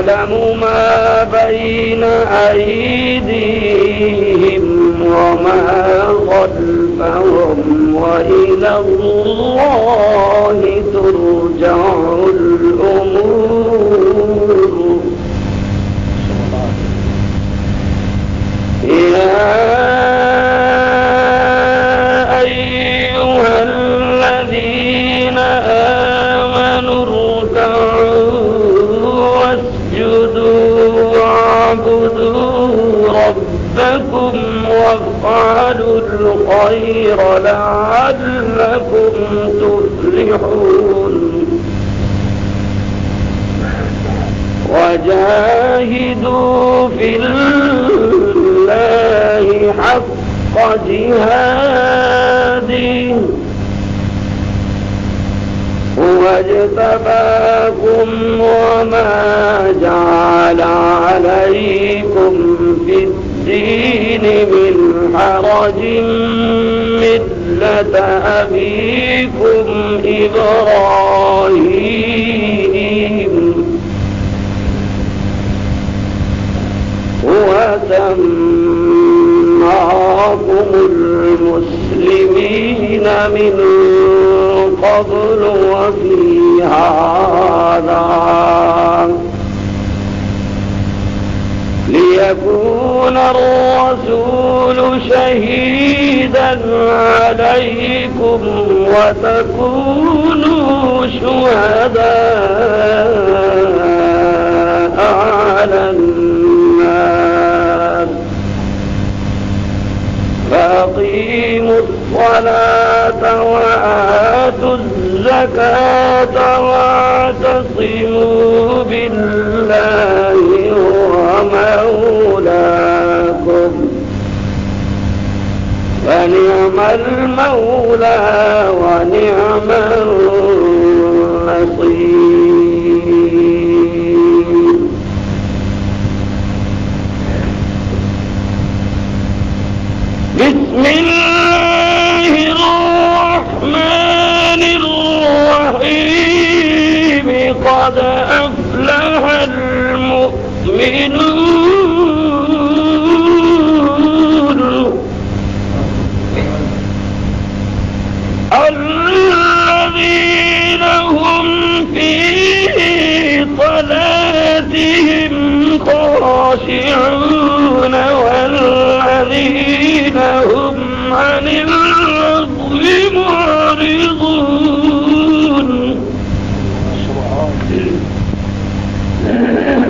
يعلم ما بين أيديهم وما خلفهم وإلى الله ترجع الأمور يا أيها الذين آمنوا واعبدوا ربكم وافعلوا الخير لعلكم تفلحون وجاهدوا في الله حق جهاده هو اجتباكم وما جعل عليكم في الدين من حرج ملة أبيكم إبراهيم هو سماكم المسلمين من قبل وفي هذا ليكون الرسول شهيدا عليكم وتكونوا شهداء على الناس فأقيموا الصلاة وآتوا الزكاة واعتصموا بالله هو مولاكم فنعم المولى ونعم النصير. بسم الله الرحمن الذين هم في صلاتهم خاشعون والذين هم عن اللغو معرضون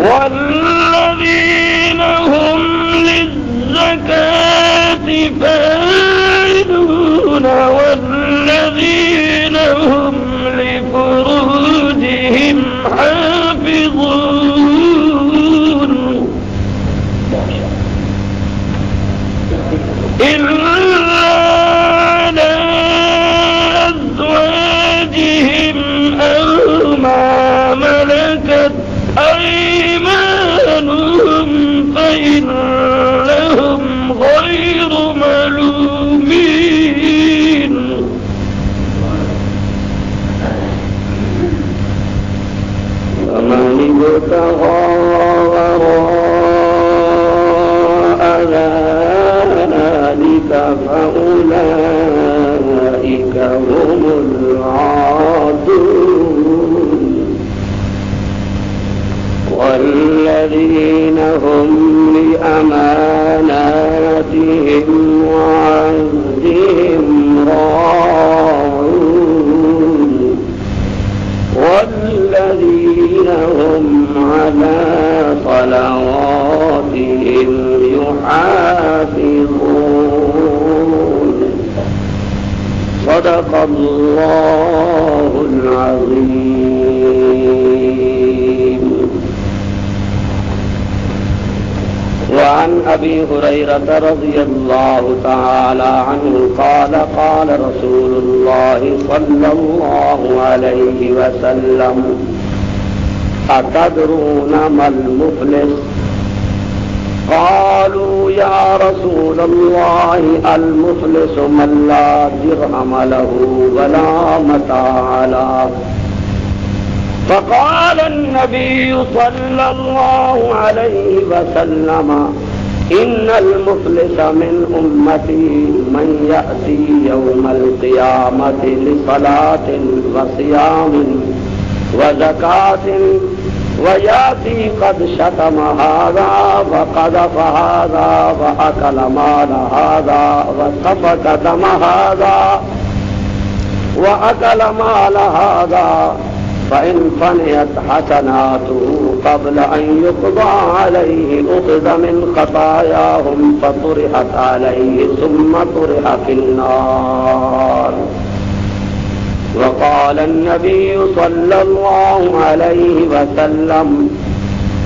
والذين هم للزكاة فاعلون والذين هم لفروجهم حافظون إلا على أزواجهم أو ما ملكت أيمانهم فإنهم غير ملومين فمن ابتغى وراء ذلك فأولئك هم العادون والذين هم لأماناتهم وعهدهم راعون والذين هم على صلواتهم يحافظون صدق الله العظيم. وعن أبي هريرة رضي الله تعالى عنه قال قال رسول الله صلى الله عليه وسلم أتدرون ما المفلس؟ قالوا يا رسول الله المفلس من لا درهم له ولا متاع له. فقال النبي صلى الله عليه وسلم إن المفلس من أمتي من يأتي يوم القيامة لصلاة وصيام وزكاة ويأتي قد شتم هذا وقذف هذا وأكل مال هذا وسفك دم هذا وأكل مال هذا فإن فنيت حسناته قبل أن يقضى عليه أخذ من خطاياهم فطرحت عليه ثم طرح في النار. وقال النبي صلى الله عليه وسلم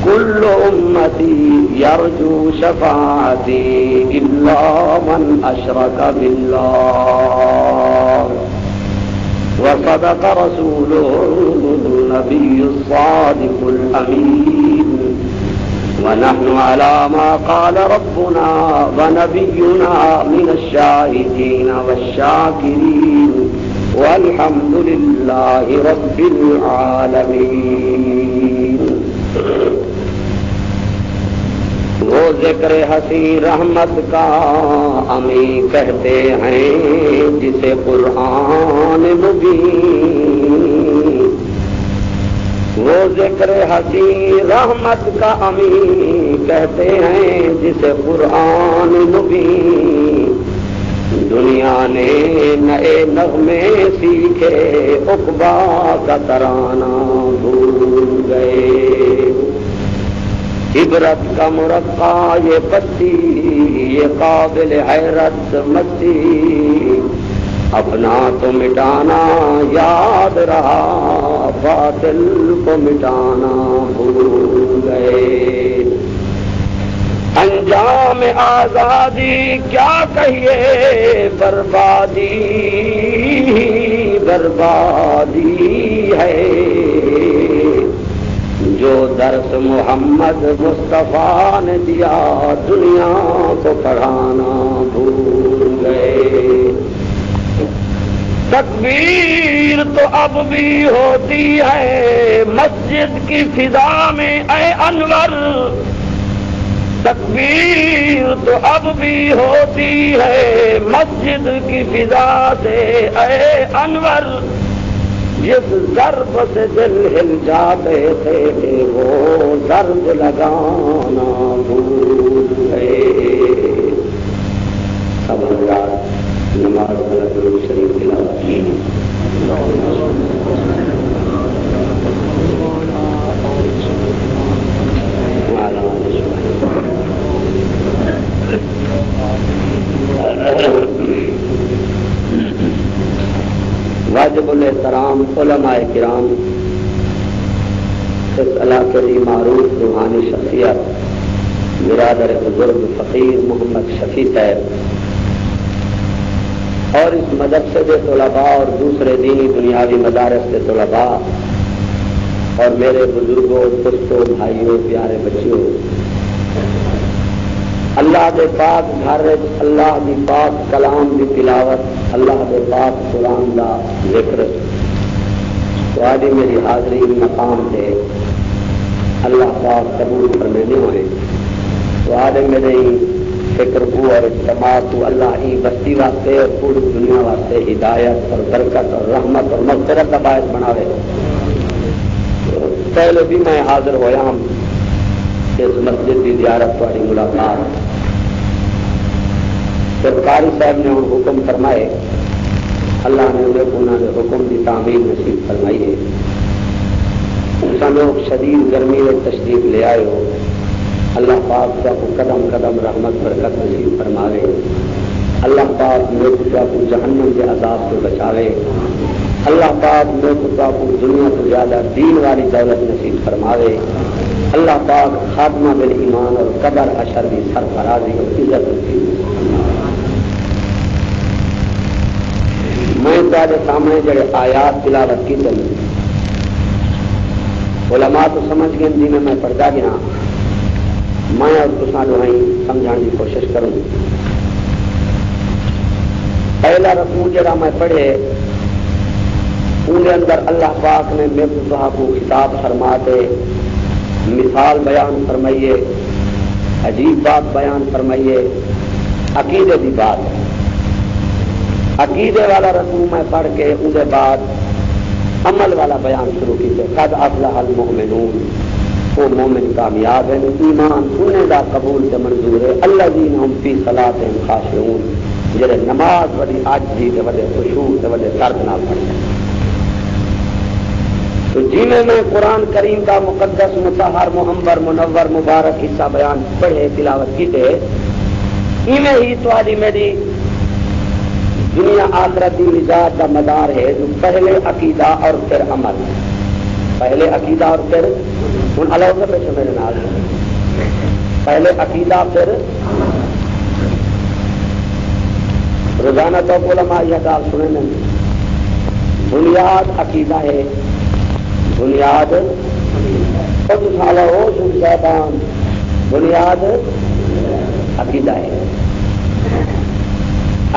كل أمتي يرجو شفاعتي إلا من أشرك بالله. وصدق رسوله النبي الصادق الأمين ونحن على ما قال ربنا ونبينا من الشاهدين والشاكرين والحمد لله رب العالمین. وہ ذکر حسین رحمت کا امی کہتے ہیں جسے قرآن مبین. وہ ذکر حسین رحمت کا امی کہتے ہیں جسے قرآن مبین. دنیا نے نئے نغمے سیکھے عقبا کا ترانہ بھول گئے. عبرت کا مرقع یہ پتی یہ قابل حیرت مستی اپنا تو مٹانا یاد رہا باطل کو مٹانا بھول گئے. انجام آزادی کیا کہیے بربادی بربادی ہے. جو درس محمد مصطفیٰ نے دیا دنیا کو پڑھانا بھول گئے. تکبیر تو اب بھی ہوتی ہے مسجد کی فضا میں اے انور. تکبیر تو اب بھی ہوتی ہے مسجد کی فضا سے اے انور، جس ضرب سے دل ہل جاتے تھے وہ ضرب لگانا بھول گئے۔ سب حضرات نماز درود شریف تلاوت کی۔ واجب الاحترام علماء کرام، اس علاقے کی معروف روحانی شخصیت برادر بزرگ فقیر محمد شفیع صاحب اور اس مدرسے کے طلباء اور دوسرے دینی دنیاوی مدارس کے طلباء اور میرے بزرگوں دوستوں بھائیوں پیارے بچیوں، اللہ دے پاک گھر اللہ دی پاک کلام دی تلاوت، اللہ دے پاک قرآن دا ذکر، تھوڑی میری حاضری مقام سے اللہ پاک قبول فرمانے ہوئے، تھوڑے میرے فکر کو اور اجتماع کو اللہ ہی بستی واسطے اور پوری دنیا واسطے ہدایت اور برکت اور رحمت اور مغفرت کا باعث بناوے۔ پہلے بھی میں حاضر ہوا ہوں اس مسجد کی زیارت والی ملاقات، پھر قاری صاحب نے ان حکم فرمائے، اللہ نے انہوں نے حکم کی تعمیل نصیب فرمائی ہے۔ سب لوگ شدید گرمی میں تشریف لے آئے ہو، اللہ پاک کو قدم قدم رحمت برکت نصیب فرماوے، اللہ پاک میرے پتہ کو جہنم کے عذاب سے بچاوے، اللہ پاک میرے پتہ کو دنیا سے زیادہ دین والی دولت نصیب فرماوے، اللہ پاک خاتمہ بالایمان اور قبر حشر کی سرفرازی اور عزت نصیب۔ میں تمہارے سامنے جڑے آیات تلاوت کی تھی، علماء تو سمجھ گئے جن میں پڑھتا گیا، میں اور تساں جو ہیں سمجھانے کی کوشش کروں گی۔ پہلا رکوع جڑا میں پڑھے ان کے اندر اللہ پاک نے میرے صاحب کو خطاب فرماتے مثال بیان فرمائیے، عجیب بات بیان فرمائیے، عقیدے کی بات، عقیدے والا رکوع میں پڑھ کے ان کے بعد عمل والا بیان شروع کیتے، قد افلح المؤمنون، وہ مومن کامیاب ہیں، ایمان انہیں دا قبول سے منظور ہے، الذین هم فی صلاتہم خاشعون، جڑے نماز بڑی عاجزی تے بڑے خشوع تے بڑے درد نال پڑھتے ہیں۔ تو جی میں قرآن کریم کا مقدس مطہر محمر منور مبارک حصہ بیان پڑھے تلاوت کیتے، ایویں ہی تہاڈی میری دنیا آخرت کی نجات کا مدار ہے، جو پہلے عقیدہ اور پھر عمل، پہلے عقیدہ اور پھر ہوں الگ پیچھے میرے نال، پہلے عقیدہ پھر روزانہ تو علماء یہ گال سنے نہیں، بنیاد عقیدہ ہے، بنیاد خود سالہ ہو سن شیطان، بنیاد عقیدہ ہے۔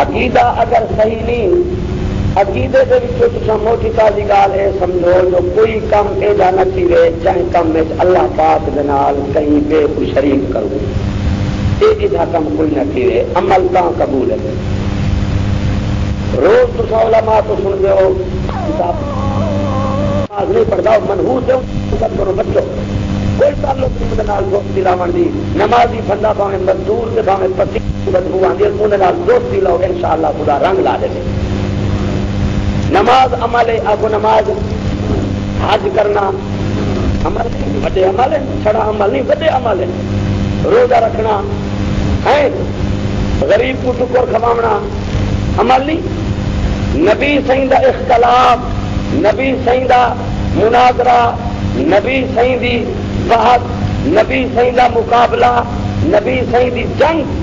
عقیدہ اگر صحیح نہیں، عقیدے کے موٹی تازی گال ہے سمجھو، جو کوئی کم ایجا نہ تھیوے چاہے کم میں اللہ پاک دنال کہیں بے کو شریک کرو، ایجا کم کوئی نہ تھیوے، عمل کا قبول ہے۔ روز تو علماء تو سن دے ہو نماز نہیں پڑھتا منحوس ہے سب کرو بچوں، کوئی تعلق نہیں دنال دوستی لاون دی، نمازی بندہ پاویں مزدور تے پاویں پتی بدبو آندی ہے، انہاں دوستی لاؤ انشاءاللہ خدا رنگ لا دے۔ نماز عمل ہے، آپ کو نماز حج کرنا عمل نہیں، بڑے عمل ہے، چھڑا عمل نہیں بڑے عمل ہے، روزہ رکھنا ہے، غریب کو ٹکر کھواونا عمل نہیں، نبی سائیں دا اختلاف، نبی سائیں دا مناظرہ، نبی سائیں دی بحث، نبی سائیں دا مقابلہ، نبی سائیں دی جنگ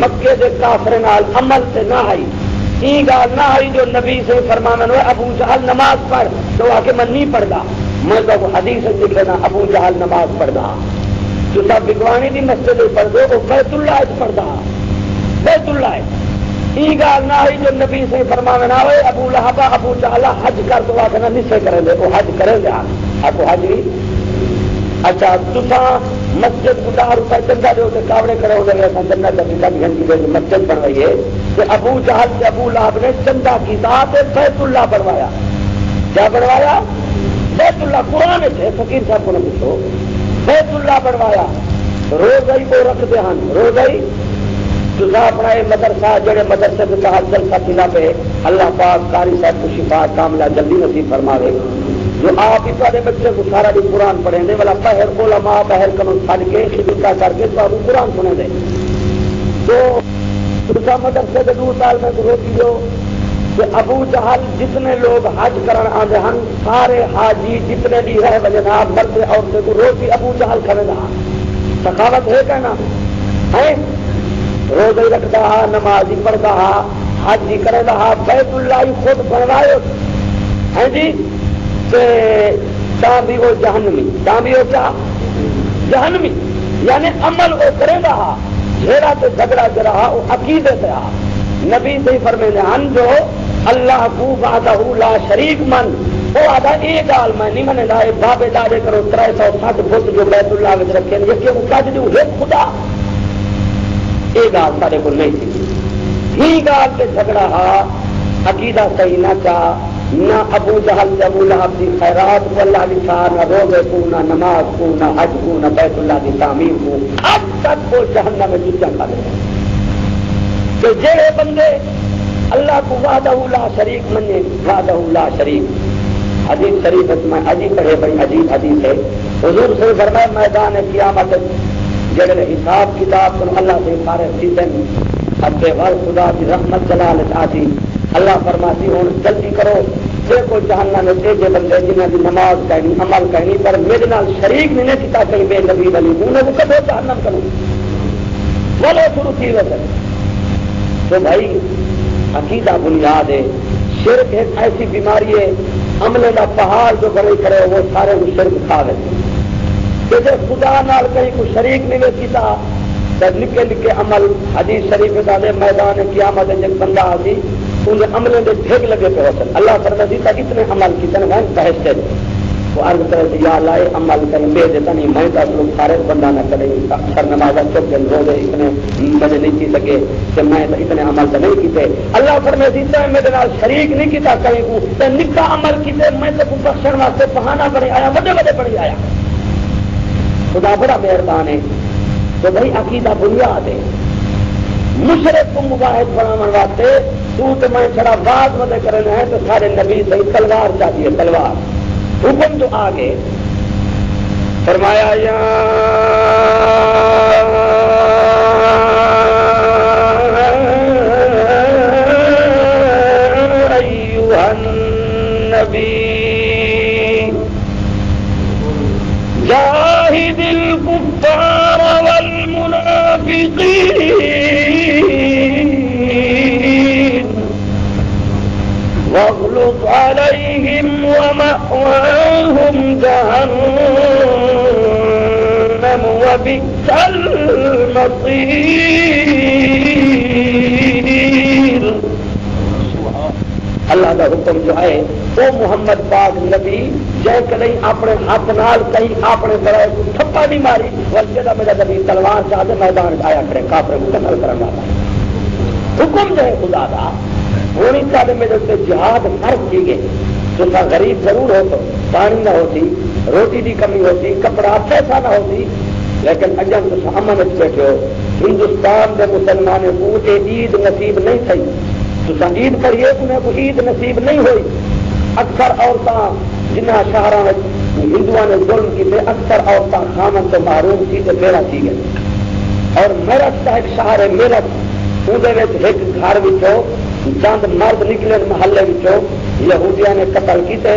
مکے دے کافر نال عمل سے نہ آئی، یہ گال نہ آئی جو نبی سے فرمانا ہے ابو جہل نماز پڑھ تو آ کے من نہیں پڑھتا، میں تو حدیث لکھ لینا ابو جہل نماز پڑھتا، جو سب بگوانی دی مسجد پڑھ دو وہ بیت اللہ پڑھتا، بیت اللہ یہ گال نہ آئی جو نبی سے فرمانا ہوئے ابو لہب ابو جہل حج کر تو آ کے نہ نسے کریں دے وہ حج کریں دے، آپ کو حج بھی اچھا تسا مسجد کو 10 روپئے چندہ دو تو کاوڑے کرے ہو گئے چندہ کا گھنٹی دے مسجد بنوائی ہے کہ ابو جہل سے ابو لہب نے چندہ کی ذات بیت اللہ بنوایا. کیا بنوایا؟ بیت اللہ. قرآن سے فقیر صاحب کو نہ پوچھو. بیت اللہ بنوایا. روزائی کو رکھتے ہیں. روزائی تسا اپنا یہ مدرسہ جڑے مدرسے کے تحت جلسہ کھلا پہ اللہ پاک قاری صاحب کو شفا کاملہ جلدی نصیب فرماوے. جو آپ ہی تھوڑے بچے کو سارا بھی قرآن پڑھیں دے والا پہر علماء بہر کنوں چھڑ کے خدمت کر کے تو قرآن سنے دے. تو تسا مدرسے کے 2 سال میں روکی دو کہ ابو جہل جتنے لوگ حج کرن آتے ہیں سارے حاجی جتنے بھی ہے جناب مرد عورتیں کو روٹی ابو جہل کھڑے رہا. سخاوت ہے کہنا ہے. روزہ ہی رکھتا ہے, نماز ہی پڑھتا ہے, حج ہی کرے رہا, بیت اللہ ہی خود بنوائے ہیں جی. بھی وہ جہنمی بھی وہ کیا جہنمی یعنی عمل وہ کرے رہا جھیڑا تو جھگڑا جو رہا وہ عقیدے سے رہا. نبی سے فرمینے ہن جو اللہ کو وعدہ لا شریک من وہ آدھا یہ گال میں نہیں منے گا بابے دادے کرو 360 فٹ جو بیت اللہ میں رکھے یہ کہ وہ کہتے جو ہے خدا یہ گال سارے کو نہیں تھی. ہی گال کے جھگڑا ہا عقیدہ صحیح نہ چاہ نہ ابو جہل سے ابو لہب کی خیرات کو اللہ لکھا, نہ روزے کو, نہ نماز کو, نہ حج کو, نہ بیت اللہ کی تعمیر کو. اب تک وہ جہنم میں جوتیاں کھا لے کہ جڑے بندے اللہ کو وحدہ لا شریک منے. وحدہ لا شریک حدیث شریف میں عجیب پڑھے بڑی عجیب حدیث ہے. حضور سے فرمایا میدان قیامت جڑے حساب کتاب کو اللہ سے فارغ تھی اپنے وال خدا کی رحمت جلال آتی اللہ فرماتی ہوں جلدی کرو دیکھو جہنم میں تیجے بندے جنہیں کی نماز کہنی عمل کہنی پر میرے نال شریک نہیں کیتا کہیں بے نبی ولی انہیں وہ کدو جہنم کروں بولو شروع کی وجہ. تو بھائی عقیدہ بنیاد ہے. شرک ایک ایسی بیماری ہے عملے کا پہاڑ جو بڑے کرے وہ سارے کو شرک کھا لے کہ جب خدا نال کہیں کو شریک نہیں کیتا نکے نکے عمل. حدیث شریف دے میدان قیامت جب بندہ آتی انہیں عملے کے ڈھگ لگے پہ ہوتے اللہ فرما دیتا اتنے عمل کی تن میں بحثتے وہ عرض کرے یا لائے عمل کریں بے دیتا نہیں میں دس لوگ سارے بندہ نہ کریں اکثر نمازہ چپ کے روزے اتنے مجھے نہیں کی سکے کہ میں اتنے عمل تو نہیں کیتے. اللہ فرما دیتا ہے میرے نال شریک نہیں کیتا کہیں کو نکا عمل کیتے میں تو بخشن واسطے بہانہ بڑے آیا بڑے بڑے بڑی آیا. خدا بڑا مہربان ہے. تو بھائی عقیدہ بنیاد ہے. مشرک کو مباحث بنانے واسطے تو میں چھڑا بات مدد کرنا ہے تو سارے نبی سے تلوار چاہیے تلوار. حکم تو آگے فرمایا یا ایھا النبی جاہد الکفار والمنافقین واغلظ علیہم ومأواہم جہنم وبئس المصیر. اللہ کا حکم جو ہے وہ محمد پاک نبی جے کہیں اپنے ہاتھ نال کہیں اپنے بڑے کو تھپا نہیں ماری ورجے کا میرا نبی تلوار چاہتے میدان آیا کرے کافر کو قتل کرنا والا. حکم جو ہے خدا کا ہونی چاہتے میرے سے جہاد فرض کی گئے. تو غریب ضرور ہو تو پانی نہ ہوتی روٹی کی کمی ہوتی کپڑا پیسہ نہ ہوتی لیکن اجن تو امن بیٹھے ہو. ہندوستان کے مسلمانوں کو عید نصیب نہیں تھی تو عید پڑھیے انہیں کو عید نصیب نہیں ہوئی. اکثر عورتیں جنہ شہر ہندو نے ظلم کیتے اکثر عورتیں خامن تو محروم تھی تو میرا تھی گئی. اور میرٹھ کا ایک شہر ہے میرٹھ اندر ایک گھر چند مرد نکلے محلے یہودیاں نے قتل کیتے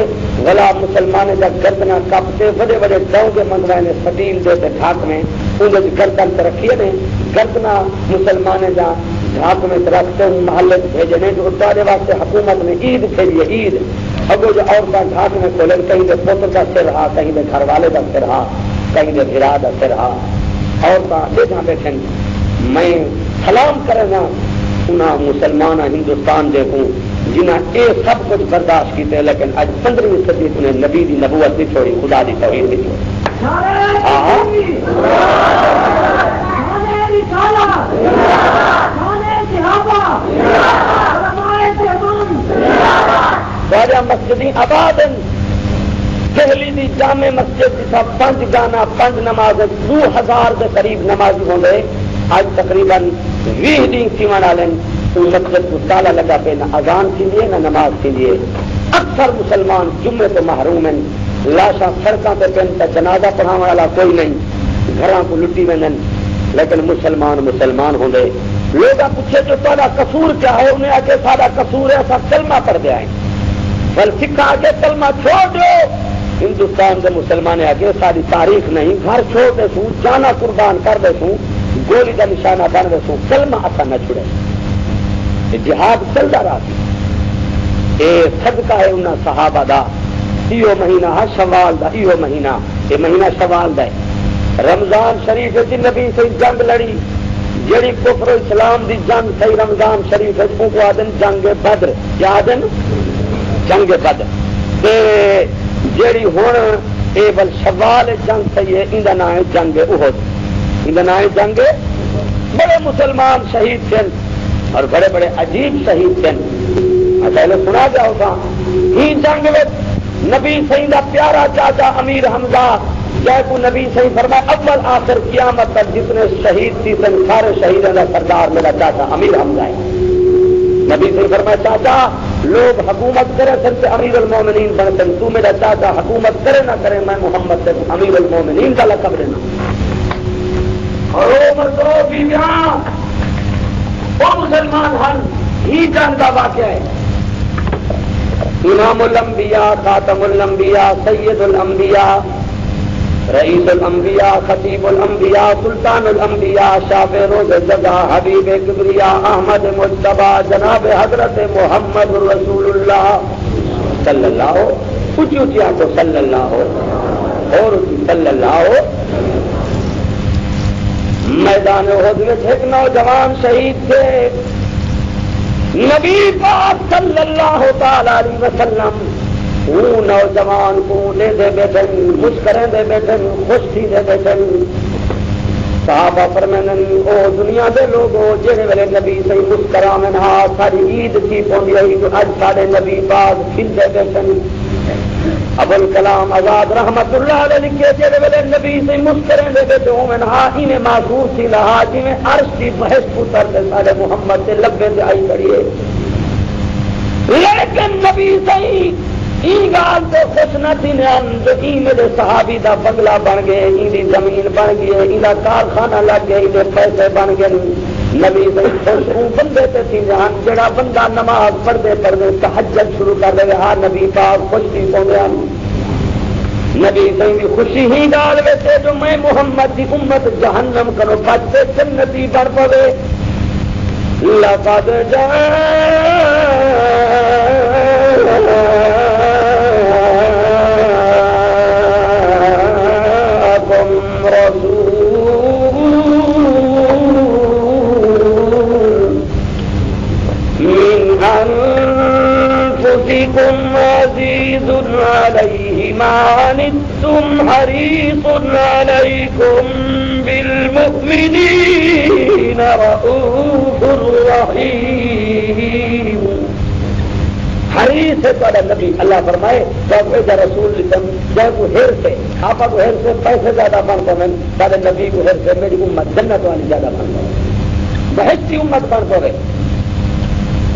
ولا مسلمان جب گردنا کپتے بڑے بڑے ڈو کے منگوائے نے سٹیل دے ڈھاک میں اندر گردن رکھیے نے گردنا مسلمان جا ڈھاک میں رکھتے محلے بھیجے نے جو اتارے واسطے حکومت نے عید کھیلی عید اگو جو عورتیں ڈھاک میں کھولے کہیں دے پوتر کا سر رہا کہیں دے گھر والے کا سر رہا کہیں دے بھرا کا سر رہا عورتیں دیکھا بیٹھے میں سلام کرنا انہاں مسلمان ہندوستان دیکھوں جنہیں یہ سب کچھ برداشت کیتے لیکن اج 15ویں صدی انہیں نبی دی نبوت نہیں چھوڑی خدا دی توحید نہیں چھوڑی. مسجد آباد دہلی دی جامع مسجد جسا 5 گانا 5 نماز 2000 کے قریب نمازی ہوں گے. آج تقریباً 20 دن سیون والے مسجد کو تالا لگا پہ نہ اذان تھی نہ نماز تھی. اکثر مسلمان جمعے تو محروم ہیں. لاشاں سڑکوں پہ پہن کا جنازہ پڑھانے والا کوئی نہیں. گھراں کو لٹی میں لیکن مسلمان ہوں گے. لوگ پوچھے جو تھوڑا قصور کیا ہے؟ انہیں آ کے سارا قصور ہے ایسا کلمہ پڑھ دیا ہے. بل سکھا آ کے کلمہ چھوڑ دو. ہندوستان کے مسلمان آ کے ساری تاریخ نہیں. گھر چھوڑ دے سوں، جانا قربان کر دے سوں، گولی کا نشانہ بن دے سوں، کلمہ اصا نہ چھڑے. جہاد چلتا رہا. یہ صدقہ ہے انہاں صحابہ دا. یہ مہینہ ہے شوال دا. یہ مہینہ شوال دا ہے. رمضان شریف سے نبی سے جنگ لڑی. جیڑی کفر و اسلام دی جنگ سی رمضان شریف کو آدن جنگ بدر. کیا آدن؟ جنگ بدر. جیڑی ہوں اے بل شوال جنگ سی ہے، ان کا نام ہے جنگ احد. ان کا نام ہے جنگ. بڑے مسلمان شہید تھے اور بڑے بڑے عجیب شہید تھے. پہلے سنا جا ہوگا ہی جنگ میں نبی سی کا پیارا چاچا امیر حمزہ جائے کو نبی سی فرمایا اول آخر قیامت تک جتنے شہید تھی سارے شہیدوں کا سردار میرا چاچا امیر حمزہ ہے. نبی سی فرمایا چاچا لوگ حکومت کرے سن سے امیر المومنین بنتے، تو میرا چاچا حکومت کرے نہ کرے میں محمد سے امیر المومنین کا لقب لینا. اور مردوں بیویاں وہ مسلمان ہن ہی جنگ کا واقعہ ہے. امام الانبیاء، خاتم الانبیاء، سید الانبیاء، رئیس الانبیاء، خطیب الانبیاء، سلطان الانبیاء، شاہ روز جگہ، حبیب کبریا، احمد مجتبیٰ، جناب حضرت محمد رسول اللہ صلی اللہ ہو. اونچی اونچی آنکھوں صلی اللہ ہو اور صلی اللہ ہو. میدان احد میں ایک نوجوان شہید تھے. نبی پاک صلی اللہ تعالی علیہ وسلم وہ نوجوان کو لے دے بیٹھن، مسکریں دے بیٹھن، خوش تھی دے بیٹھن. صحابہ فرمائن او دنیا دے لوگوں جہے ویلے نبی سی مسکرا میں نہ ساری عید تھی پوندی آئی تو اج سارے نبی پاک کھل دے بیٹھن. ابل کلام آزاد رحمت اللہ علیہ لکھے جہے ویلے نبی سی مسکریں دے بیٹھے ہوں نہ انہیں معذور تھی لہا جی میں عرش کی بحث پتر دے سارے محمد سے لبے سے آئی کریے. لیکن نبی سی این گال تو خوش نہ تھی جو میرے صحابی دا بنگلہ بن گئے، این زمین بن گئی، ان کارخانہ لگ گئے، ان پیسے بن گئے. نبی سے خوش ہوں بندے تے تھی جان جڑا بندہ نماز پڑھتے پڑھتے تہجد شروع کر دے ہاں نبی پاک خوش تھی پوندے. نبی سے بھی خوشی ہی ڈال ویسے جو میں محمد کی امت جہنم کرو بچتے جنتی بڑھ پوے. لقد عزيز عليه ما عنتم حريص عليكم بالمؤمنين رؤوف رحيم. حریص ہے تمہارا نبی. اللہ فرمائے جب رسول جب کو ہر سے آپ کو ہر سے پیسے زیادہ بن پائے سارے نبی کو ہر سے میری امت جنت والی زیادہ بن پائے بہت سی امت بن پائے.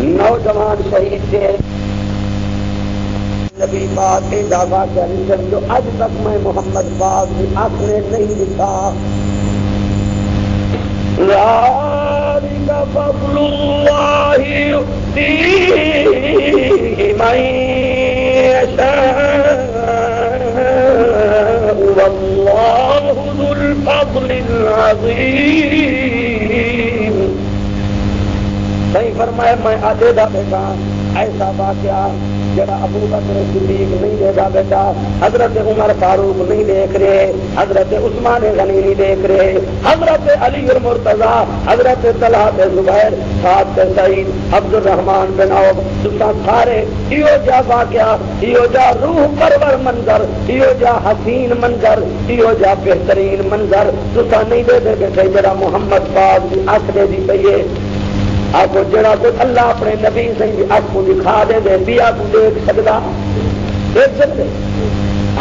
نوجوان شہید تھے نبی پاک کے دعویٰ کر جو آج تک میں محمد پاک کی آنکھ نے نہیں لکھا. ذالک فضل اللہ یؤتیہ من یشاء واللہ ذو الفضل العظیم. صحیح فرمایا میں آدھے دا بیٹا ایسا واقعہ جڑا ابو بکر صدیق نہیں دے گا بیٹا، حضرت عمر فاروق نہیں دیکھ رہے، حضرت عثمان غنی نہیں دیکھ رہے، حضرت علی المرتضی، حضرت طلحہ بن زبیر، سعد بن سعید، عبد الرحمن بن عوف، تساں سارے ایو جا واقعہ، ایو جا روح پرور منظر، ایو جا حسین منظر، ایو جا بہترین منظر تساں نہیں دے دے بیٹھے جڑا محمد پاک دی اکھ دے دی پئیے۔ آپ کو جڑا کچھ اللہ اپنے نبی سے اکھ کو دکھا دے دے بیا کو دیکھ سکتا، دیکھ سکتے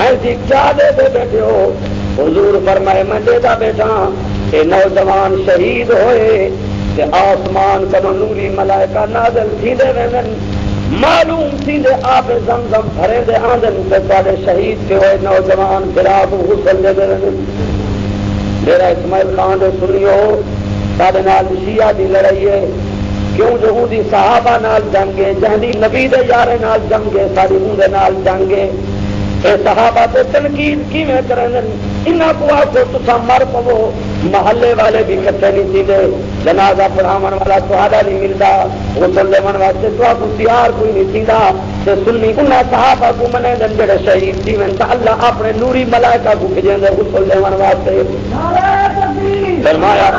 ایسی کیا دے دے بیٹھے ہو؟ حضور فرمائے میں دے دا بیٹا کہ نوجوان شہید ہوئے کہ آسمان کا نوری ملائکہ نازل تھی دے وین معلوم تھی دے آپ زمزم بھرے دے آندن تے سارے شہید کے ہوئے نوجوان پھرا کو غسل دے دے وین۔ میرا اسماعیل خان دے سنیو سارے نال شیعہ دی لڑائی ہے، کیوں جو ہوں دی صحابہ نال جنگے جہنی نبی دے یارے نال جنگے ساری ہوں دے نال جنگے، اے صحابہ تے تنقید کیویں کرن انہاں کو آکھو تساں مر پو، محلے والے بھی کٹھے نہیں تھی دے، جنازہ پڑھاون والا تہاڈا نہیں ملدا، غسل دیون واسطے تہاڈو تیار کوئی نہیں تھیندا، تے سنی انہاں صحابہ کو منے دن جڑے شہید تھیون تے اللہ اپنے نوری ملائکہ کو بھیجے دے غسل دیون واسطے۔ فرمایا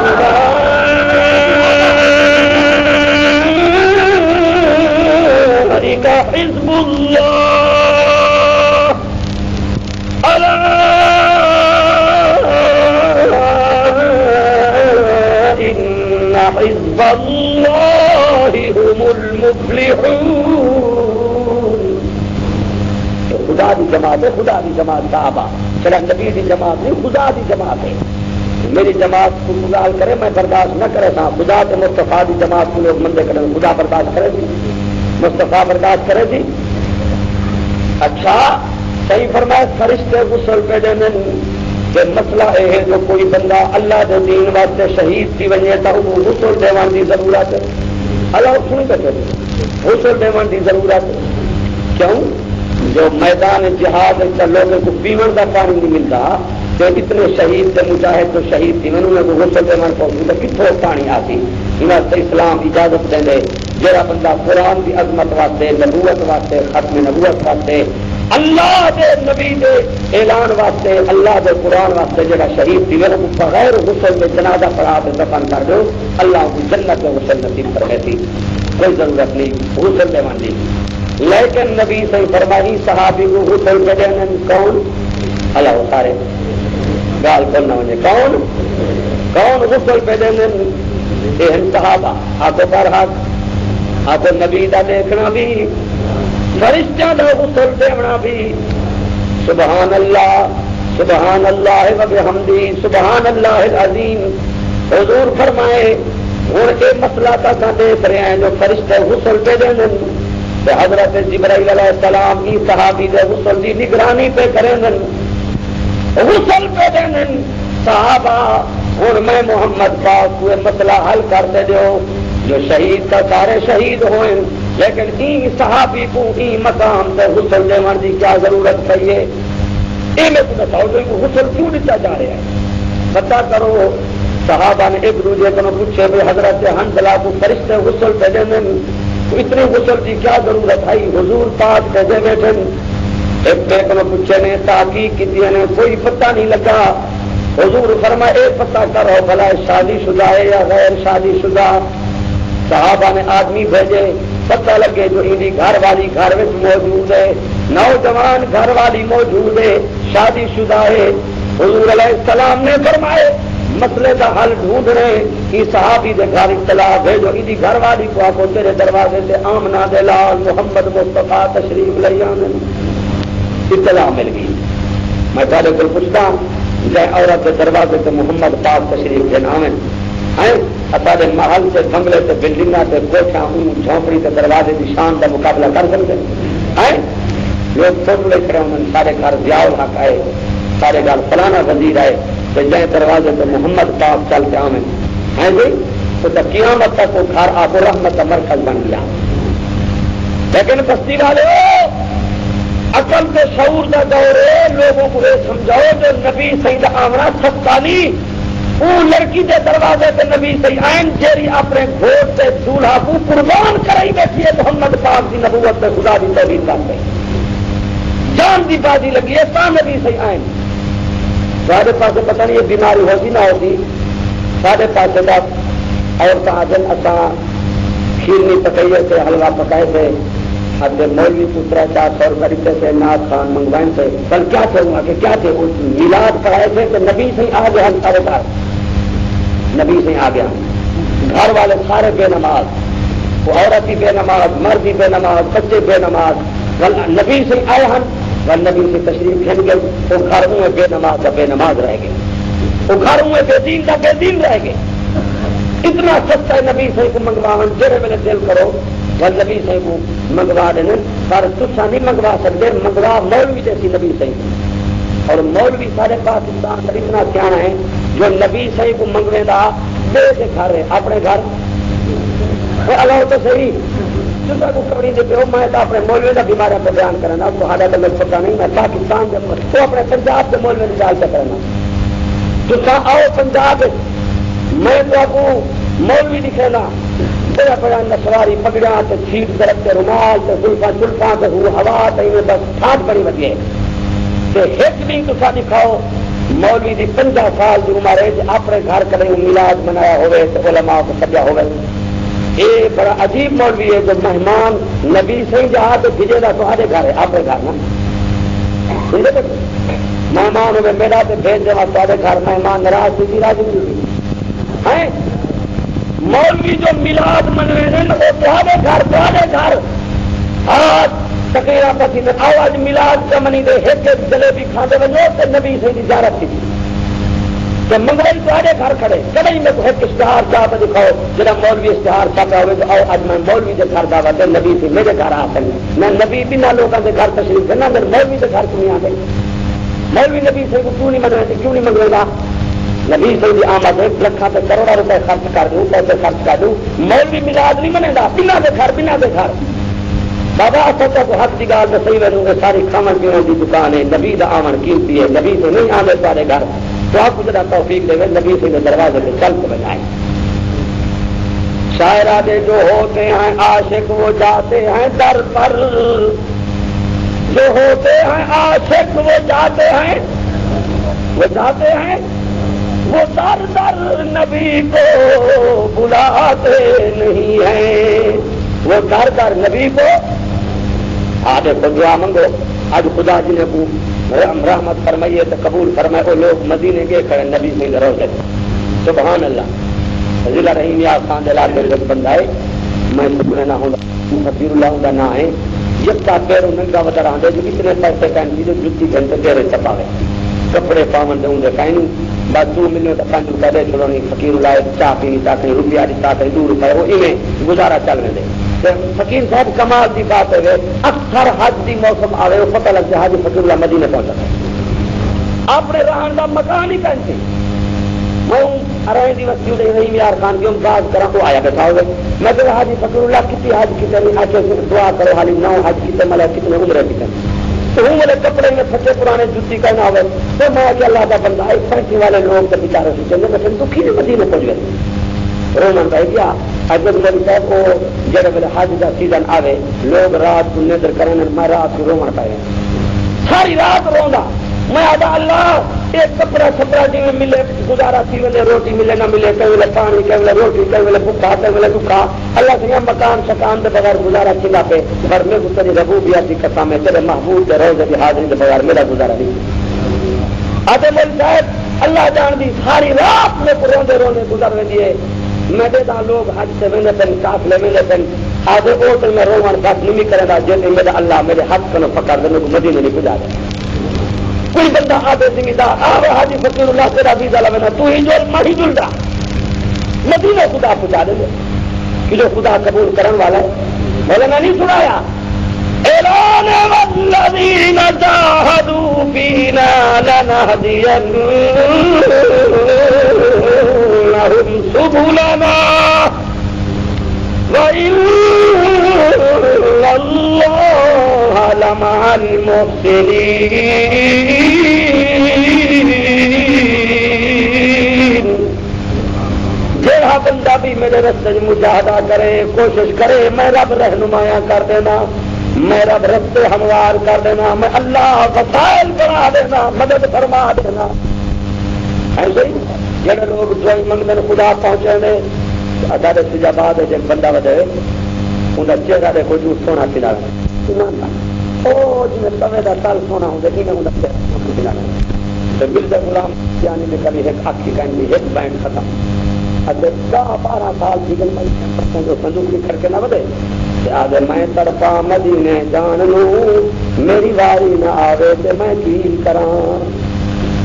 کا حزب اللہ الا ان حزب اللہ هم المفلحون۔ خدا دی جماعت ہے، خدا دی جماعت صحابہ چلا نبی دی جماعت نہیں، خدا دی جماعت ہے۔ میری جماعت کو گزار کرے میں برداشت نہ کرے تھا، خدا کے مصطفیٰ دی جماعت کو لوگ مندے کریں، خدا برداشت کرے جی، مصطفیٰ برداشت کرے جی۔ اچھا صحیح فرمایا فرشتے غسل پہ دینے کہ مسئلہ یہ ہے جو کوئی بندہ اللہ دے دین واسطے شہید تھی وجے تو وہ غسل دیوان دی ضرورت ہے، اللہ سن کے غسل دیوان دی ضرورت ہے۔ کیوں؟ جو میدان جہاد لوگوں کو پیون کا پانی نہیں ملتا، جو اتنے شہید سے مجاہد جو شہید تھی انہوں نے غسل دیوان پہنچی تو کتوں پانی آتی، انہوں سے اسلام اجازت دیں دے جڑا بندہ قرآن کی عظمت واسطے، نبوت واسطے، ختم نبوت واسطے، اللہ دے نبی دے اعلان واسطے، اللہ دے قرآن واسطے جڑا شہید تھی میرے کو بغیر غسل میں جنازہ پڑھا کے دفن کر دو، اللہ کو جنت میں غسل نصیب کرے تھی، کوئی ضرورت نہیں غسل دیوان دی۔ لیکن نبی سے فرمائی صحابی کو غسل پہ دینے کون؟ اللہ سارے گال کرنا انہیں کون غسل پہ دینے؟ اہم صحابہ آپ برحق آپ نبی دا دیکھنا بھی، فرشتہ دا غسل دینا بھی، سبحان اللہ و بحمدی سبحان اللہ العظیم۔ حضور فرمائے ہوں یہ مسئلہ تک دیکھ رہے ہیں جو فرشتے غسل پہ دینے، حضرت جبرائیل علیہ السلام کی صحابی دے غسل دی نگرانی پہ کریں، غسل پہ دینے صحابہ۔ ہوں میں محمد پاک کو مسئلہ حل کر دے دو جو شہید کا سارے شہید ہوئے، لیکن این صحابی کو این مقام سے غسل دیوان دی کیا ضرورت پئی ہے؟ یہ میں تمہیں بتاؤ جو غسل کیوں دیتا جا رہا ہے؟ پتا کرو۔ صحابہ نے ایک دوسرے کو پوچھے بھائی حضرت حنظلہ کو فرشتے غسل پہ دینے اتنی غسل کی کیا ضرورت ہے؟ حضور پاک کیسے بیٹھے؟ ایک کو پوچھے نے تحقیق کی نے کوئی پتہ نہیں لگا۔ حضور فرمائے اے پتہ کرو بھلا شادی شدہ ہے یا غیر شادی شدہ؟ صحابہ نے آدمی بھیجے پتہ لگے جو ان کی گھر والی گھر میں موجود ہے، نوجوان گھر والی موجود ہے، شادی شدہ ہے۔ حضور علیہ السلام نے فرمائے مسئلے کا حل ڈھونڈ رہے کہ صحابی دے گھر اطلاع بھیجو ان کی گھر والی کو آپ تیرے دروازے سے آمنہ دے لال محمد مصطفیٰ تشریف لے آنے۔ اطلاع مل گئی۔ میں تھوڑے کو پوچھتا جائے عورت کے دروازے سے محمد پاک تشریف کے نام ہیں اپنے محل سے بنگلے سے بلڈنگ سے کوٹھا جھونپڑی کے دروازے کی شان کا مقابلہ کر سکتے ہیں؟ لوگ فوٹو لے کھڑے انہوں نے سارے گھر ضیاء الحق آئے، سارے گھر فلانا وزیر آئے تو جائے دروازے سے محمد پاک چل کے آمیں ہیں جی تو قیامت تک وہ گھر آپ رحمت کا مرکز بن گیا۔ لیکن بستی والے عقل کے شعور کا دور ہے، لوگوں کو یہ سمجھاؤ جو نبی سید آمنا سستا نہیں، وہ لڑکی کے دروازے پہ نبی صحیح آئین جیری اپنے گھوٹ سے چولہا کو قربان کرائی بیٹھی ہے محمد پاک کی نبوت میں خدا کی توحید کرتے جان کی بازی لگی ہے سا نبی صحیح آئین سارے پاس پتہ نہیں یہ بیماری ہوتی نہ ہوتی سارے پاس عورتیں آجن اصا کھیرنی پکائیے تھے حلوہ پکائے تھے اپنے مولوی پترا 400 روپئے دیتے تھے ناز خان منگوائے تھے کل کیا تھے وہاں کے کیا تھے میلاد کرائے تھے تو نبی سے آ گیا ہم سارے پاس نبی سے آ گیا گھر والے سارے بے نماز وہ عورت ہی بے نماز مرد ہی بے نماز بچے بے نماز نبی سے آئے ہم نبی سے تشریف کھین گئے وہ گھر میں بے نماز کا بے نماز رہ گئے وہ گھر میں بے دین کا بے دین رہ گئے اتنا سستا ہے نبی سے کو منگوا جڑے میرے دل کرو نبی سے کو منگوا دینے پر تسا نہیں منگوا سکتے منگوا مولوی جیسی نبی سے اور مولوی سارے پاکستان میں اتنا سیاح ہے جو نبی سے کو منگوے دا بے کے گھر ہے اپنے گھر اللہ تو صحیح جسا کو کبھی دے پہ میں تو اپنے مولوی کا بیماریاں پہ بیان کرنا تو ہاں تو میرے پتا نہیں میں پاکستان کے وہ اپنے پنجاب کے مولوی نکال کے کرنا جسا آؤ پنجاب میں تو آپ کو مولوی دکھے نا بڑا بڑا نسواری پگڑیاں تے چھیٹ درخت رومال تے زلفاں چلفاں تے ہوا تے بس ٹھاٹ بڑی وجہ تے ایک دن تسا دکھاؤ مولوی دی 50 سال کی عمر ہے اپنے گھر کریں میلاد منایا ہوئے تے علماء کو سجا ہوئے یہ بڑا عجیب مولوی ہے جو مہمان نبی سے جہاں تو بھیجے گا تو گھر ہے اپنے گھر نا مہمان ہوئے میرا تو بھیج دے تے گھر مہمان ناراض ہوئی راضی ہوئی مولوی جو میلاد منوے وہ تھوڑے گھر آج تقریرا پتی میں آواز میلاد کا منی دے ایک جلیبی کھانے بنو تو نبی سے زیارت کی تو منگوائی تے گھر کھڑے کبھی میں ایک اشتہار چاہ پہ دکھاؤ جب مولوی اشتہار چھاپا ہوئے تو آؤ اج میں مولوی کے گھر دعوت ہے نبی سے میرے گھر آ سکیں میں نبی بنا لوگوں کے گھر تشریف کرنا میں مولوی کے گھر کیوں نہیں آ گئی مولوی نبی سے کیوں نہیں منوے کیوں نہیں منگوے گا نبی سے آمد ہے لکھا پہ کروڑا روپئے خرچ کر دوں پیسے خرچ کر دوں مولوی میلاد نہیں منے گا بنا کے گھر بابا سچا کو حق کی گال میں صحیح رہوں گے ساری کھاون پیون کی دکان ہے نبی دا آمن قیمتی ہے نبی سے نہیں آنے سارے گھر تو آپ کو توفیق دے گا نبی سے دروازے پہ چل کے بجائیں شاعر آگے جو ہوتے ہیں عاشق وہ جاتے ہیں در پر جو ہوتے ہیں عاشق وہ جاتے ہیں وہ در در نبی کو بلاتے نہیں ہیں وہ در در نبی کو آگے کو دعا منگو آج خدا جی نے کو رحمت فرمائیے تو قبول فرمائے وہ لوگ مدینے کے کھڑے نبی سے روزے سبحان اللہ ضلع رحیم یا خان دلال میرے بندہ ہے میں نہ ہوں فقیر اللہ کا نام ہے جب کا پیروں ننگا وطر آدھے جو اتنے پیسے پہن جو جتی گھنٹے تیرے چپاوے کپڑے پاون دوں گے کہیں بس 2 ملین تک 5 روپئے دے چھوڑو نہیں فقیر اللہ چاہ پینی چاہتے روپیہ دتا کہیں 2 روپئے وہ انہیں گزارا چلنے دے فقیر صاحب کمال کی بات ہے اکثر حج کی موسم آئے وہ پتہ لگ جائے حاجی فقیر اللہ مدینے پہنچا اپنے رہن کا مکان ہی کہیں میں ارائیں دی وقتی ہوئے رحیم یار خان کی بات کرا وہ آیا بیٹھا ہوئے میں کہ حاجی فقیر اللہ کتنی حج کی نہیں آج دعا کرو حالی 9 حج کی ملے کتنے عمرے کی تو ہوں میرے کپڑے میں پھٹے پرانے جوتی کرنا ہوئے تو میں کہ اللہ کا بندہ ایک پینٹی والے لوگ تو بیچارے سے چلے میں پھر دکھی نہیں مدینے پہنچ گئے رومن بھائی کیا اجب میری صاحب کو جڑے میرے حج کا سیزن آئے لوگ رات کو نظر کریں میں رات کو رومن پائے ساری رات روندا میں آدھا اللہ ایک کپڑا چھپڑا جی میں ملے گزارا سی ویلے روٹی ملے نہ ملے کئی ویلے پانی کئی ویلے روٹی کئی ویلے بھوکا کئی ویلے دکھا اللہ سے مکان شکان کے بغیر گزارا چلا پہ پر میں تیری ربوبیت کی قسم ہے تیرے محبوب کے روزے کی حاضری کے بغیر میرا گزارا نہیں آدھے میری صاحب اللہ جان دی ساری رات میں روندے روندے گزر دیے میرے دا لوگ حج سے ملے تن قافلے ملے تن آدھے وہ تو میں رومن بس نہیں کرے گا جیسے میرا اللہ میرے حق کو پکڑ دینے کو مدینے نہیں گزارے کوئی بندہ آدھے زمیندار آوے حاجی فقیر اللہ تیرا ویزا لگنا تو ہی جو ماہی جل رہا مدینے خدا پہنچا دے گے کہ جو خدا قبول کرنے والا ہے بولے میں نہیں سنایا اعلان والذین جاہدوا فینا لنہدینہم سبلنا وإن اللہ لمع المحسنین بندہ بھی میرے رستے میں مجاہدہ کرے کوشش کرے میں رب رہنمایاں کر دینا میں رب رستے ہموار کر دینا میں اللہ وسائل بنا دینا مدد فرما دینا ایسے ہی جڑے لوگ دعائی منگتے خدا پہنچے نے ادارے سجا بعد جب بندہ ودے انہیں چہرہ دے کوئی سونا پلا جی توے کا تل سونا ہوں انہیں چہرہ سونا پلا مرزا غلام یعنی نے کبھی ایک آخی کہیں ایک بینڈ ختم اگر 10-12 سال کی گل میں جو صندوق لکھ کر کے نہ بدے اگر میں تڑپا مدینے جان لوں میری واری نہ آوے تو میں کی کرا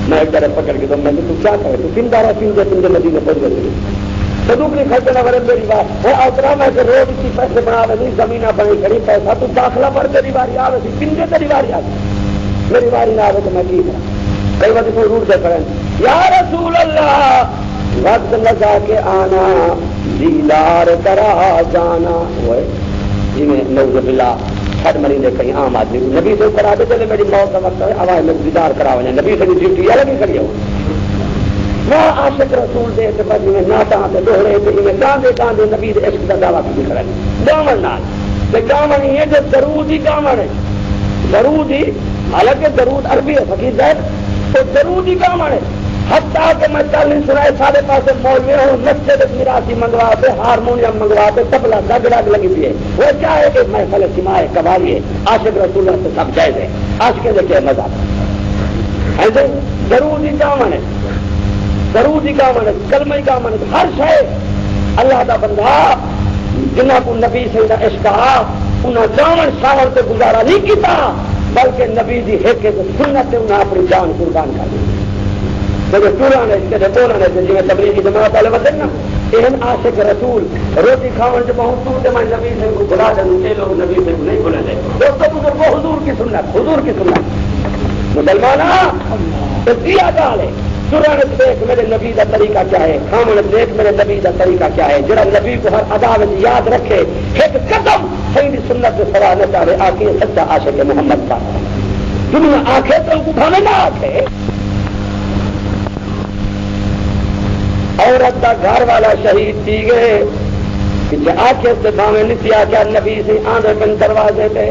میں ڈر پکڑ کے تو میں تو کیا کرے تو کن دارا پنجے مدینے پہنچ گئی صندوق لکھ کر کے نہ بڑے میری بات ہے اترا میں کہ روڈ کی پیسے بنا دیں زمین بنی کھڑی پیسہ تو داخلہ پر میری واری آوے تھی پنجے تیری واری آ میری واری نہ آوے تو میں کی کرا کئی بات کوئی روڈ سے کریں یا رسول اللہ وقت لگا کے آنا دیدار کرا جانا ہوئے جی میں نوز باللہ ہر مریض کہیں عام آدمی نبی سے کرا دے چلے میری موت کا وقت ہے آواز میں دیدار کرا ہو جائے نبی سے ڈیوٹی الگ ہی کری ہو وہ عاشق رسول دے کے بعد میں ناٹاں سے دوہرے تھے میں کاندے نبی دے عشق کا دعویٰ کی کریں گامن نال گامن ہی ہے جو درود ہی گامن ہے درود ہی حالانکہ درود عربی ہے فقیر صاحب تو درود ہی گامن ہے حتیٰ کہ میں چل نہیں سنائے سارے پاسے مولوی ہوں نچے میراثی منگواتے ہارمونیم منگواتے تبلا دگڑ لگی پی ہے وہ کیا ہے کہ محفل سمائے قوالی ہے عاشق رسول اللہ سے سب جائز ہے عاشق دیکھے مزہ ایسے درود ہی گامن ہے درود ہی گامن ہے کلمہ ہی گامن ہے ہر شے اللہ دا بندہ جنہاں کو نبی سے عشق انہیں جامن شاور سے گزارا نہیں کیتا بلکہ نبی دی ایک سنت انہیں اپنی جان قربان کر دی ٹورانے بولنے جی میں تبلیغی جماعت والے بدل نا یہ عاشق رسول روٹی کھاؤن سے بہت دور سے میں نبی سے کو بلا دوں یہ لوگ نبی سے کو نہیں بولیں گے دوستوں بزرگ حضور کی سنت مسلمان تو دیا ڈالے چرانے دیکھ میرے نبی کا طریقہ کیا ہے کھاؤن دیکھ میرے نبی کا طریقہ کیا ہے جڑا نبی کو ہر ادا میں یاد رکھے ایک قدم صحیح سنت سے سوال نہ چاہے آخر سچا عاشق محمد کا دنیا آنکھیں تو ان کو بھانے نہ آنکھیں عورت کا گھر والا شہید تھی گئے آخر سے بھاوے نسیا کیا نبی سے آندھے پن دروازے پہ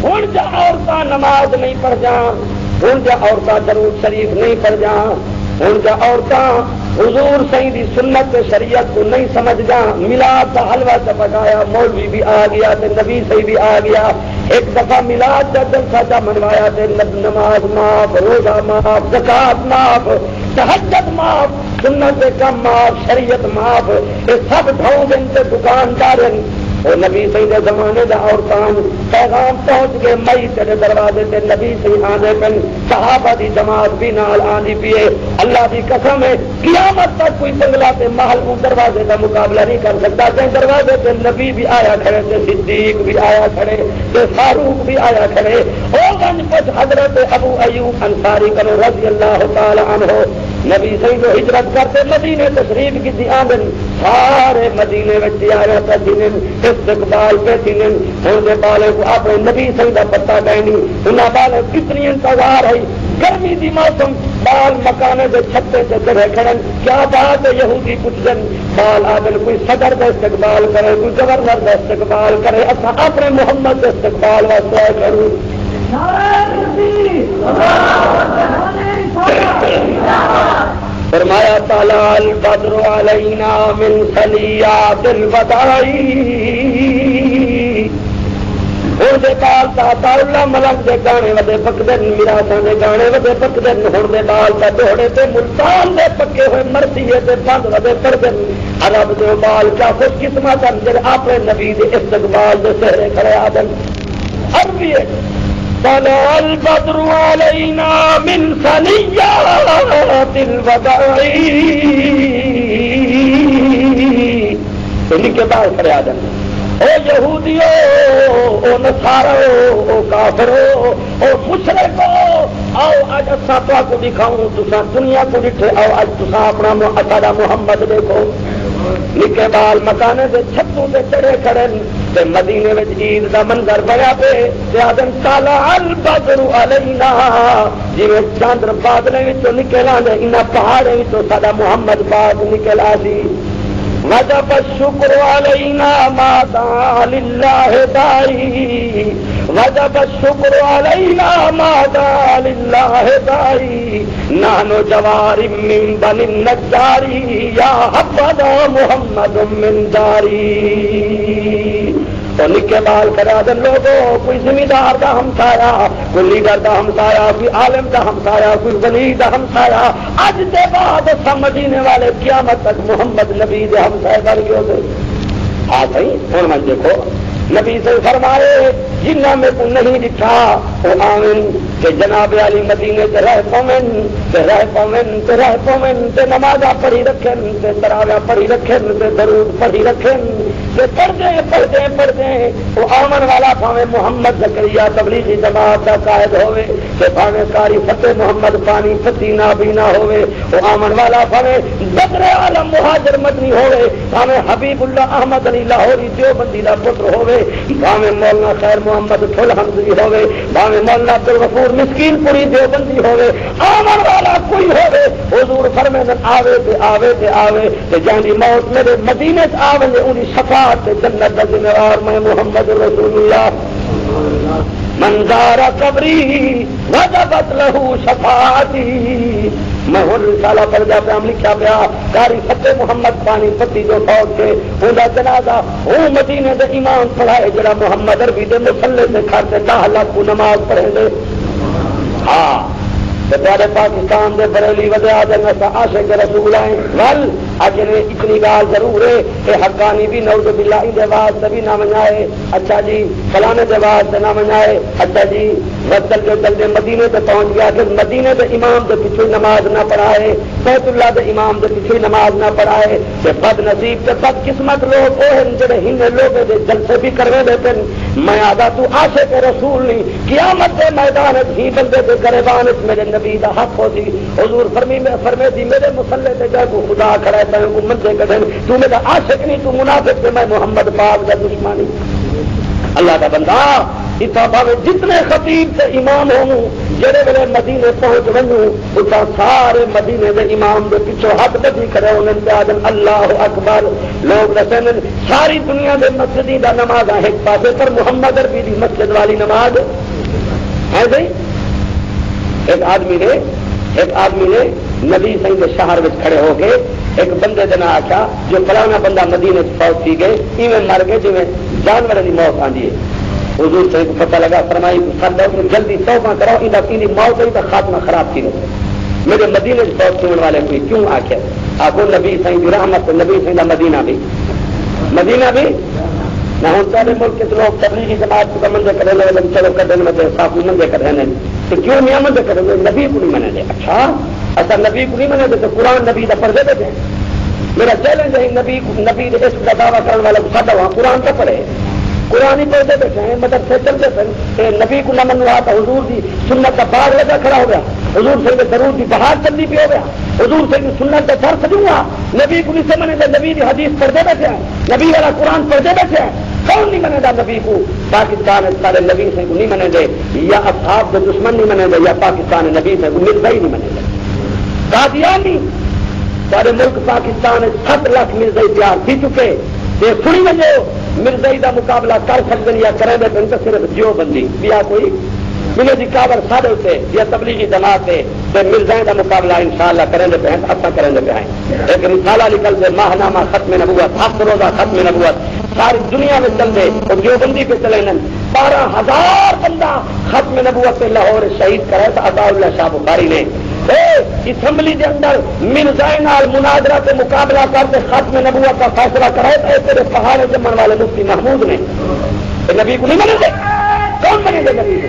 ہوں جا عورتیں نماز نہیں پڑھ جان ہوں جا عورتیں درود شریف نہیں پڑھ جان ہوں جا عورتیں حضور صحیح دی سنت شریعت کو نہیں سمجھ جا میلاد کا حلوہ چپکایا مولوی بھی آ گیا تے نبی صحیح بھی آ گیا ایک دفعہ میلاد کا جلسہ جا منوایا تے نماز معاف روزہ معاف زکات معاف تہجد معاف سنت کم معاف شریعت معاف یہ سب ڈھاؤ دن سے دکاندار وہ نبی صحیح زمانے کا عورتان پیغام پہنچ گئے مئی تیرے دروازے سے نبی صحیح آنے پن صحابہ دی جماعت بھی نال آنی پیے اللہ دی قسم ہے قیامت تک کوئی بنگلہ سے محل کو دروازے کا مقابلہ نہیں کر سکتا جن دروازے سے نبی بھی آیا کھڑے تھے صدیق بھی آیا کھڑے تھے فاروق بھی آیا کھڑے او گنج پچ حضرت ابو ایوب انصاری کرو رضی اللہ تعالی عنہ نبی صحیح جو ہجرت کرتے مدینے تشریف کی تھی آمن سارے مدینے میں تیارہ کا دن استقبال پہ دن ہونے والے کو اپنے نبی صحیح کا پتہ کہنی انہیں والے کتنی انتظار ہے گرمی دی موسم بال مکانے کے چھتے سے چڑھے کھڑن کیا بات ہے یہودی کچھ دن بال آدل کوئی صدر کا استقبال کرے کوئی گورنر کا استقبال کرے اصا اپنے محمد کا استقبال واسطے کروں فرمایا تعالی البدر علینا من ثنیات الوداع ہوں دے بال تا اللہ ملک دے گانے ودے پکدن میراساں دے گانے ودے پکدن ہوں دے بال تا دوڑے تے ملتان دے پکے ہوئے مرثیے تے بند ودے پڑدن عرب دے بال کیا خوش قسمت اندر اپنے نبی دے استقبال دے سہرے کھڑے آدن عربی طلع البدر علينا من ثنيات الوداع ان کے بعد کھڑے آدم او یہودیو او نصارو او کافرو او مشرکو آؤ اج اساں تو کو دکھاؤں تساں دنیا کو ڈٹھے آؤ اج تساں اپنا اپنا محمد دیکھو نکے بال مکانے سے چھتوں سے چڑھے کھڑے تے مدینے میں عید دا منظر بنیا پہ آدم تالا البدر علینا جی چاندر بادلے وچوں نکل آندے انہاں پہاڑے وچوں ساڈا محمد پاک نکل آسی وجب الشکر علینا ما دعا للہ دائی وجب الشکر علینا ما دعا للہ دائی نحن جوار من بنی النجاری یا حبذا محمد من داری تو نکے بال کرا دن لوگوں کوئی زمیندار دا ہمسایا کوئی لیڈر دا ہمسایا کوئی عالم دا ہمسایا کوئی ولی دا ہمسایا اج دے بعد سمجھنے والے قیامت تک محمد نبی دے ہمسائے بن گئے ہوتے آ گئی ہوں میں دیکھو نبی سے فرمائے جنہ میں تو نہیں دکھا وہ آمن کہ جناب علی مدینے سے رہ پومن تے رہ پومن تے رہ پومن تے نمازاں پڑھی رکھن تے تراویح پڑھی رکھن تے درود پڑھی رکھن تے پڑھ دیں وہ آمن والا بھاویں محمد زکریا تبلیغی جماعت کا قائد ہوئے تے بھاویں قاری فتح محمد پانی پتی نابینا ہوئے وہ آمن والا بھاویں بدر عالم مہاجر مدنی ہوئے بھاویں حبیب اللہ احمد علی لاہوری دیوبندی دا پتر ہوئے بھاویں مولانا خیر محمد پھل حمزی ہوئے بھاویں مولانا عبدالغفور مسکین پوری دیوبندی ہوئے آمن والا کوئی ہوئے حضور فرمائے آوے تے آوے تے آوے تے جہاں موت میرے مدینے سے آوے انہی شفاعت تے جنت دا ذمہوار میں محمد رسول اللہ منظار قبری وجبت لہو شفاعتی میں ہوں رسالہ پڑھ جا پہ لکھا پیا قاری فتح محمد پانی پتی جو فوج سے انہا جنازہ وہ مدینے دے امام پڑھائے جڑا محمد عربی دے مسلے سے کھاتے 10 لاکھ کو نماز پڑھے دے ہاں پیارے پاکستان دے بریلی وجہ جنت عاشق رسول آئیں ول اج اتنی گال ضرور ہے کہ حقانی بھی نعوذ باللہ دے واسطے بھی نہ منائے اچھا جی فلانے دے واسطے نہ منائے اچھا جی وصل جو چلتے مدینے تے پہنچ گیا کہ مدینے دے امام دے پیچھے نماز نہ پڑھائے بیت اللہ دے امام دے پیچھے نماز نہ پڑھائے کہ بد نصیب تے بد قسمت لوگ وہ ہیں جڑے ہن لوگ دے جلسے بھی کرنے دیتے میں آدھا تو عاشق رسول نہیں قیامت دے میدان ہی بندے دے گریبان میرے نبی دا حق ہو سی حضور فرمے دی میرے مسلے تے جا کو خدا کھڑا ہے کو منجے کڈن تو میرا عاشق نہیں تو منافق تے میں محمد پاک دا دشمن اللہ دا بندہ اتنا بھاوے جتنے خطیب سے امام ہوں جڑے ویلے مدینے پہنچ ونجوں اتنا سارے مدینے دے امام دے پیچھے ہاتھ بدی کھڑے انہوں نے آدم اللہ اکبر لوگ دسن ساری دنیا دے مسجدی دا نماز ایک پاسے پر محمد عربی دی مسجد والی نماز ہے جی ایک آدمی نے نبی سنگ کے شہر میں کھڑے ہو کے ایک بندے دن آخیا جو فلانا بندہ مدینے سے فوت کی گئے ایویں مر گئے جی جانور کی موت آتی ہے حضور سے پتہ لگا فرمائی جلدی توبہ کرو ان موت ہوئی تو خاتمہ خراب کی نہیں میرے مدینے سے فوت ہونے والے کوئی کیوں آخیا آپ کو نبی سنگ کی رحمت نبی سنگ کا مدینہ بھی نہ ہوں سارے ملک کے لوگ تبلیغی جماعت کو منظر کرے لگے چلو کر دینے میں صاف منظر کر رہے ہیں تو کیوں نہیں منظر کریں گے نبی کو نہیں منے دے اچھا ایسا نبی کو نہیں منے دے تو قرآن نبی کا پردے دے دیں میرا چیلنج ہے نبی اس کا دعویٰ کرنے والا سادہ وہاں قرآن کا پڑھے قرآن ہی پڑھتے بیٹھے ہیں مدرسے چلتے پھر نبی کو نہ منوا تھا حضور کی سنت کا باغ لگا کھڑا ہو گیا حضور سے ضرور کی بہار چلتی پی ہو گیا حضور سے سنت کا سر سجوں گا نبی کو نہیں سے منے دے نبی کی حدیث پڑھتے بیٹھے ہیں نبی والا قرآن پڑھتے بیٹھے ہیں کون نہیں منے گا نبی کو پاکستان سارے نبی سے کو نہیں منے دے یا اصحاب کے دشمن نہیں منے دے یا پاکستان نبی سے کو مرزا ہی نہیں منے دے قادیانی سارے ملک پاکستان 7 لاکھ مرزا تیار تھی چکے یہ سنی وجے مرزائی کا مقابلہ کر سکتے یا کریں گے تو صرف جیو بندی یا کوئی ملے جی کابر سارے اتنے یا تبلیغی جماعت ہے تو مرزائی کا مقابلہ انشاءاللہ کریں گے پہ اپنا کریں گے پہ ایک رسالہ نکل دے ماہنامہ ختم نبوت 7 روزہ ختم نبوت ساری دنیا میں چل دے اور جو بندی پہ چلے 12,000 بندہ ختم نبوت پہ لاہور شہید کرے تو عطا اللہ شاہ بخاری نے اسمبلی کے اندر مرزائی نال مناظرہ سے مقابلہ کرتے ختم نبوت کا فیصلہ کرے تو تیرے پہاڑے جمن والے مفتی محمود نے نبی کو نہیں منے دے کون منے دے نبی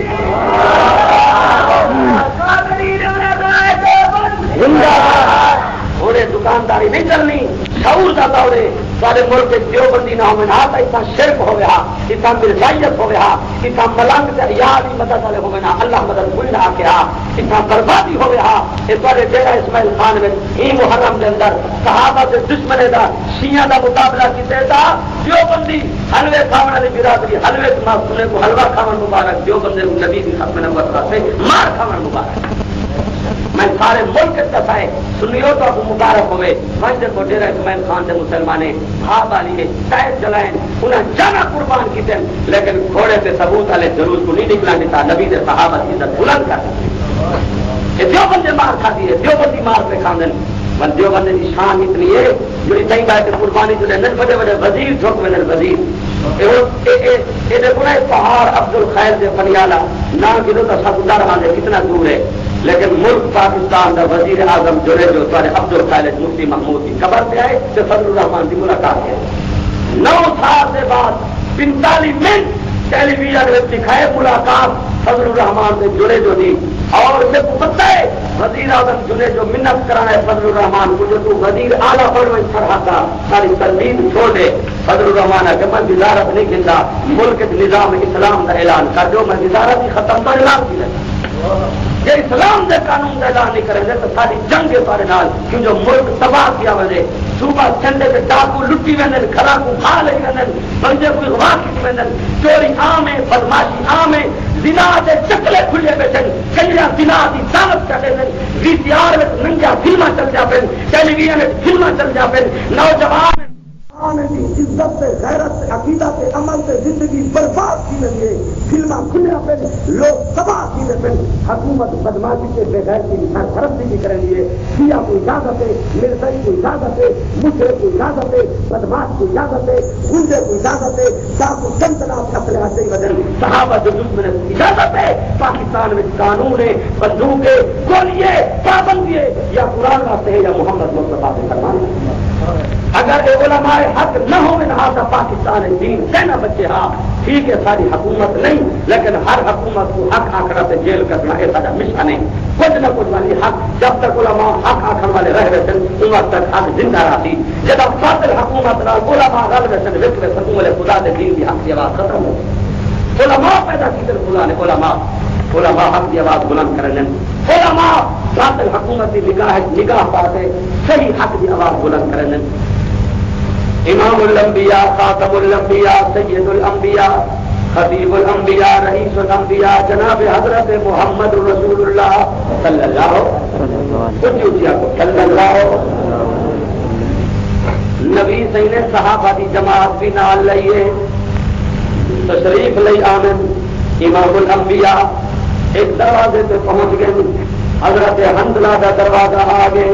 تھوڑے دکانداری نہیں چلنی شعور کا دورے سارے سارے ملک دیوبندی نہ ہوئے نا اتنا شرک ہو گیا، اتنا مرزائیت ہو گیا، اتنا ملنگ سے یاد ہی مدد والے ہوئے نا اللہ مدد کوئی نہ کیا، اتنا بربادی ہو گیا۔ اس بارے ڈیرا اسماعیل خان میں ہی محرم کے اندر صحابہ سے دشمنے دا شیعہ دا مقابلہ کیتے تھا، دیوبندی حلوے کھاون والی برادری حلوے سنے کو حلوہ کھاون مبارک، دیوبندی نبی کی ختم نبوت سے مار کھاون مبارک۔ میں سارے ملک دسائے سنیو تو ابو مبارک ہوئے منجر کو ڈیرا اسماعیل خان سے مسلمانے خواب والی ٹائر چلائیں انہیں جانا قربان کیتے لیکن گھوڑے سے ثبوت والے جلوس کو نہیں نکلا دیتا، نبی سے صحابہ کی عزت بلند کر یہ دیوبندی مار کھا دیے، دیوبندی مار پہ کھاندن من دیوبندی کی شان اتنی ہے جو اتنی بات قربانی جو لندن بڑے بڑے وزیر ٹھوک میں وزیر پہاڑ عبد الخیر سے پنیالا نہ گرو تو سب رہا ہے کتنا دور ہے، لیکن ملک پاکستان کا وزیر اعظم جڑے جو تھے عبد الخالد مفتی محمود کی قبر پہ آئے تو فضل الرحمان کی ملاقات ہے 9 سال کے بعد 45 منٹ ٹیلی ویژن میں دکھائے ملاقات فضل الرحمان سے جڑے جو دی اور اسے پتہ ہے وزیر اعظم جڑے جو منت کرانا ہے فضل الرحمان کو جو تو وزیر اعلیٰ پڑھنے پڑھا تھا ساری تربیت چھوڑ دے، فضل الرحمان ہے کہ میں وزارت نہیں کھندا ملک نظام اسلام کا اعلان کر دو، میں وزارت ہی ختم کر اعلان کی یہ اسلام کے قانون کا اعلان نہیں کریں گے تو ساری جنگ سارے نال کیوں جو ملک تباہ کیا وجے صوبہ چنڈے کے ڈاکو لٹی ویندے گھراں کو کھا لے ویندے بندے کو اغوا کی ویندے چوری عام ہے، بدماشی عام ہے، زنا دے چکلے کھلے بیٹھے کنجرا زنا دی دعوت کرتے ہیں، وی سی آر میں ننگا فلماں چل جا پن، ٹیلی ویژن میں فلماں چل جا پن، نوجوان عزت سے غیرت سے عقیدہ سے عمل سے زندگی برباد کی لگے فلما کھلیا پہ لوگ تباہ کی پہ حکومت بدماشی سے بغیر کی سرپرستی بھی کریں گے، شیعہ کو اجازت ہے، مرزائی کو اجازت ہے، مشرق کو اجازت ہے، بدماش کو اجازت ہے، گنڈے کو اجازت ہے، ڈاکو چنتناب اپنے ہاتھ سے بدل صحابہ جو دشمن اجازت ہے، پاکستان میں قانون ہے، بندوق ہے، گولیے پابندی ہے، یا قرآن واسطے ہے یا محمد مصطفیٰ سے فرمان ہے۔ اگر علماء حق نہ ہو لہٰذا پاکستان دین کہنا بچے ہاں ٹھیک ہے ساری حکومت نہیں لیکن ہر حکومت کو حق آخر سے جیل کرنا یہ سارا مشن ہے، کچھ نہ کچھ والی حق جب تک علماء حق آخر والے رہ رہے تھے عمر تک حق زندہ رہتی، جب فاضل حکومت نہ علماء رل رہے تھے وکر سکول خدا کے دین کی حق کی آواز ختم ہو، علماء پیدا کی تھے خدا نے علماء حق کی آواز بلند کرنے، علماء فاضل حکومت کی نگاہ پاتے صحیح حق کی آواز بلند کرنے۔ امام الانبیاء خاتم الانبیاء سید الانبیاء خطیب الانبیاء رئیس الانبیاء جناب حضرت محمد رسول اللہ صلی اللہ صلی اللہ نبی صحیح نے صحابہ کی جماعت بھی نال لئیے تشریف لئی آمن امام الانبیاء ایک دروازے پہ پہنچ گئے، حضرت حنظلہ کا دروازہ آ گئے،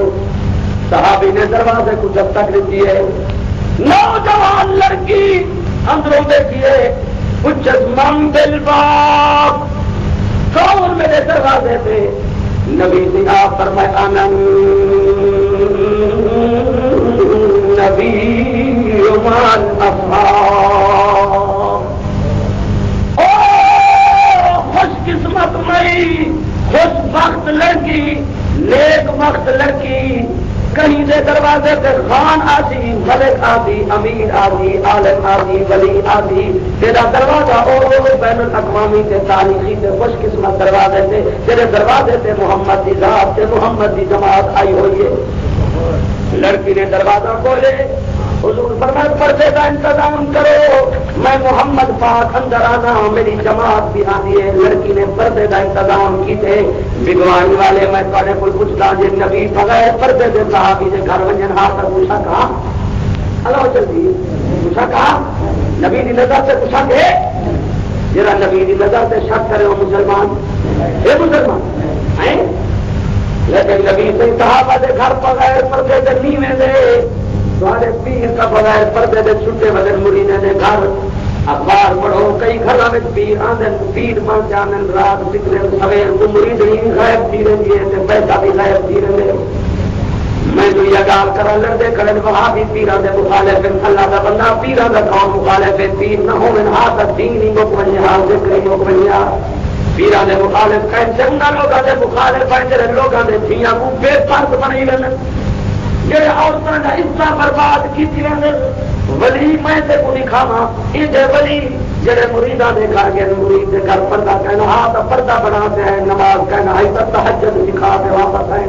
صحابی نے دروازے کو دستک دیتی ہے، نوجوان لڑکی اندروں دیکھیے حجت من بالباب کون میرے دروازے پہ، نبی سے آپ فرمائے انا نبی مان اصحاب، او خوش قسمت میں خوش بخت لڑکی نیک بخت لڑکی کہیں دے دروازے پہ خان آتی ملک آتی امیر آتی عالم آتی ولی آتی تیرا دروازہ بین الاقوامی کے تاریخی سے خوش قسمت دروازے سے تیرے دروازے سے محمد کی ذات سے محمد کی جماعت آئی ہوئی ہے۔ لڑکی نے دروازہ کھولے، حضور فرمائے پردے کا انتظام کرو، میں محمد پاک اندر آنا میری جماعت بھی آتی ہے۔ لڑکی نے پردے کا انتظام کیتے، بگوانی والے میں تھوڑے کوئی پوچھتا جی نبی بغیر پردے دے صحابی دے گھر ونجن ہاتھ کر پوچھا کہا ہلو جلدی پوچھا کہا نبی کی نظر سے پوچھا کہ جرا نبی کی نظر سے شک کرے وہ مسلمان یہ مسلمان ہیں، لیکن نبی سے صحابہ دے گھر بغیر پردے دے نیویں دے تھوڑے پیر کا بغیر پردے دے چھٹے بغیر مریدے دے گھر اخبار پڑھو کئی گھروں میں پیر آدھے پیر بن جانے رات نکلے سویر کو مرید ہی غائب تھی رہی ہے پیسہ بھی غائب تھی رہے، میں جو یہ گال کرا لڑتے کھڑے وہاں بھی پیران دے مخالف اللہ کا بندہ پیران کا قوم مخالف پیر نہ ہو من ہاتھ دین ہی مکمنیا ذکر ہی مکمنیا پیران دے مخالف کہیں چنگا لوگوں دے مخالف ہیں جڑے لوگوں دے دھیاں کو بے فرق بنائی لینا جڑے عورتوں کا حصہ برباد کی ولی میں تے کو نہیں کھاوا یہ ولی جڑے مریداں دے گھر گئے مرید دے گھر پردہ کہنا ہاں تو پردہ بناتے ہیں نماز کہنا ہے تو تہجد سکھا کے واپس آئے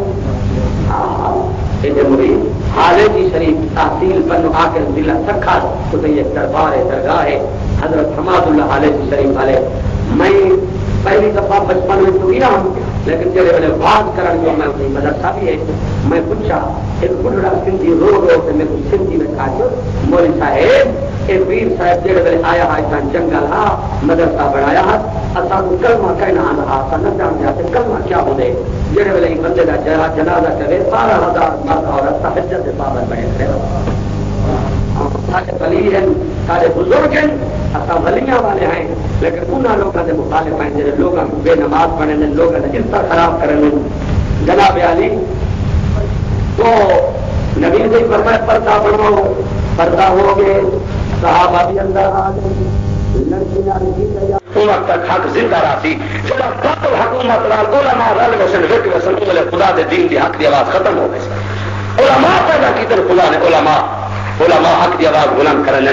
یہ مرید حالے کی شریف تحصیل بنو آ کے ضلع سکھا تو یہ دربار ہے درگاہ ہے حضرت حماد اللہ حالے کی شریف والے میں پہلی دفعہ بچپن میں تو گیا ہوں لیکن جڑے والے بات کرنے جو میں اپنی مدرسہ بھی ہے میں پوچھا ایک بڑھڑا سندھی رو رو کے میرے کو سندھی میں کہا جو مولوی صاحب یہ پیر صاحب جڑے والے آیا ہے جنگل ہا مدرسہ بنایا ہے اصا کو کلمہ کہنا رہا تھا نہ جان جاتے کلمہ کیا ہوتے جڑے والے بندے کا جنازہ کرے 12,000 مرد عورت تہجد کے پابند بنے کھڑے سارے ولی ہیں سارے بزرگ ہیں اصا ولیاں والے ہیں لیکن انہوں لوگوں کے مخالف ہیں جڑے لوگوں کو بے نماز پڑھنے لوگوں نے عزت خراب کرنے جناب علی تو نبی سے فرمایا پردہ بناؤ پردہ ہو گئے صحابہ بھی اندر آ گئے لڑکیاں وقت تک حق زندہ رہتی جب قاتل حکومت علماء رل وسن فکر وسن خدا دے دین دی حق دی آواز ختم ہو گئی علماء پیدا کی طرف خدا نے علماء حق دی آواز بلند کرنے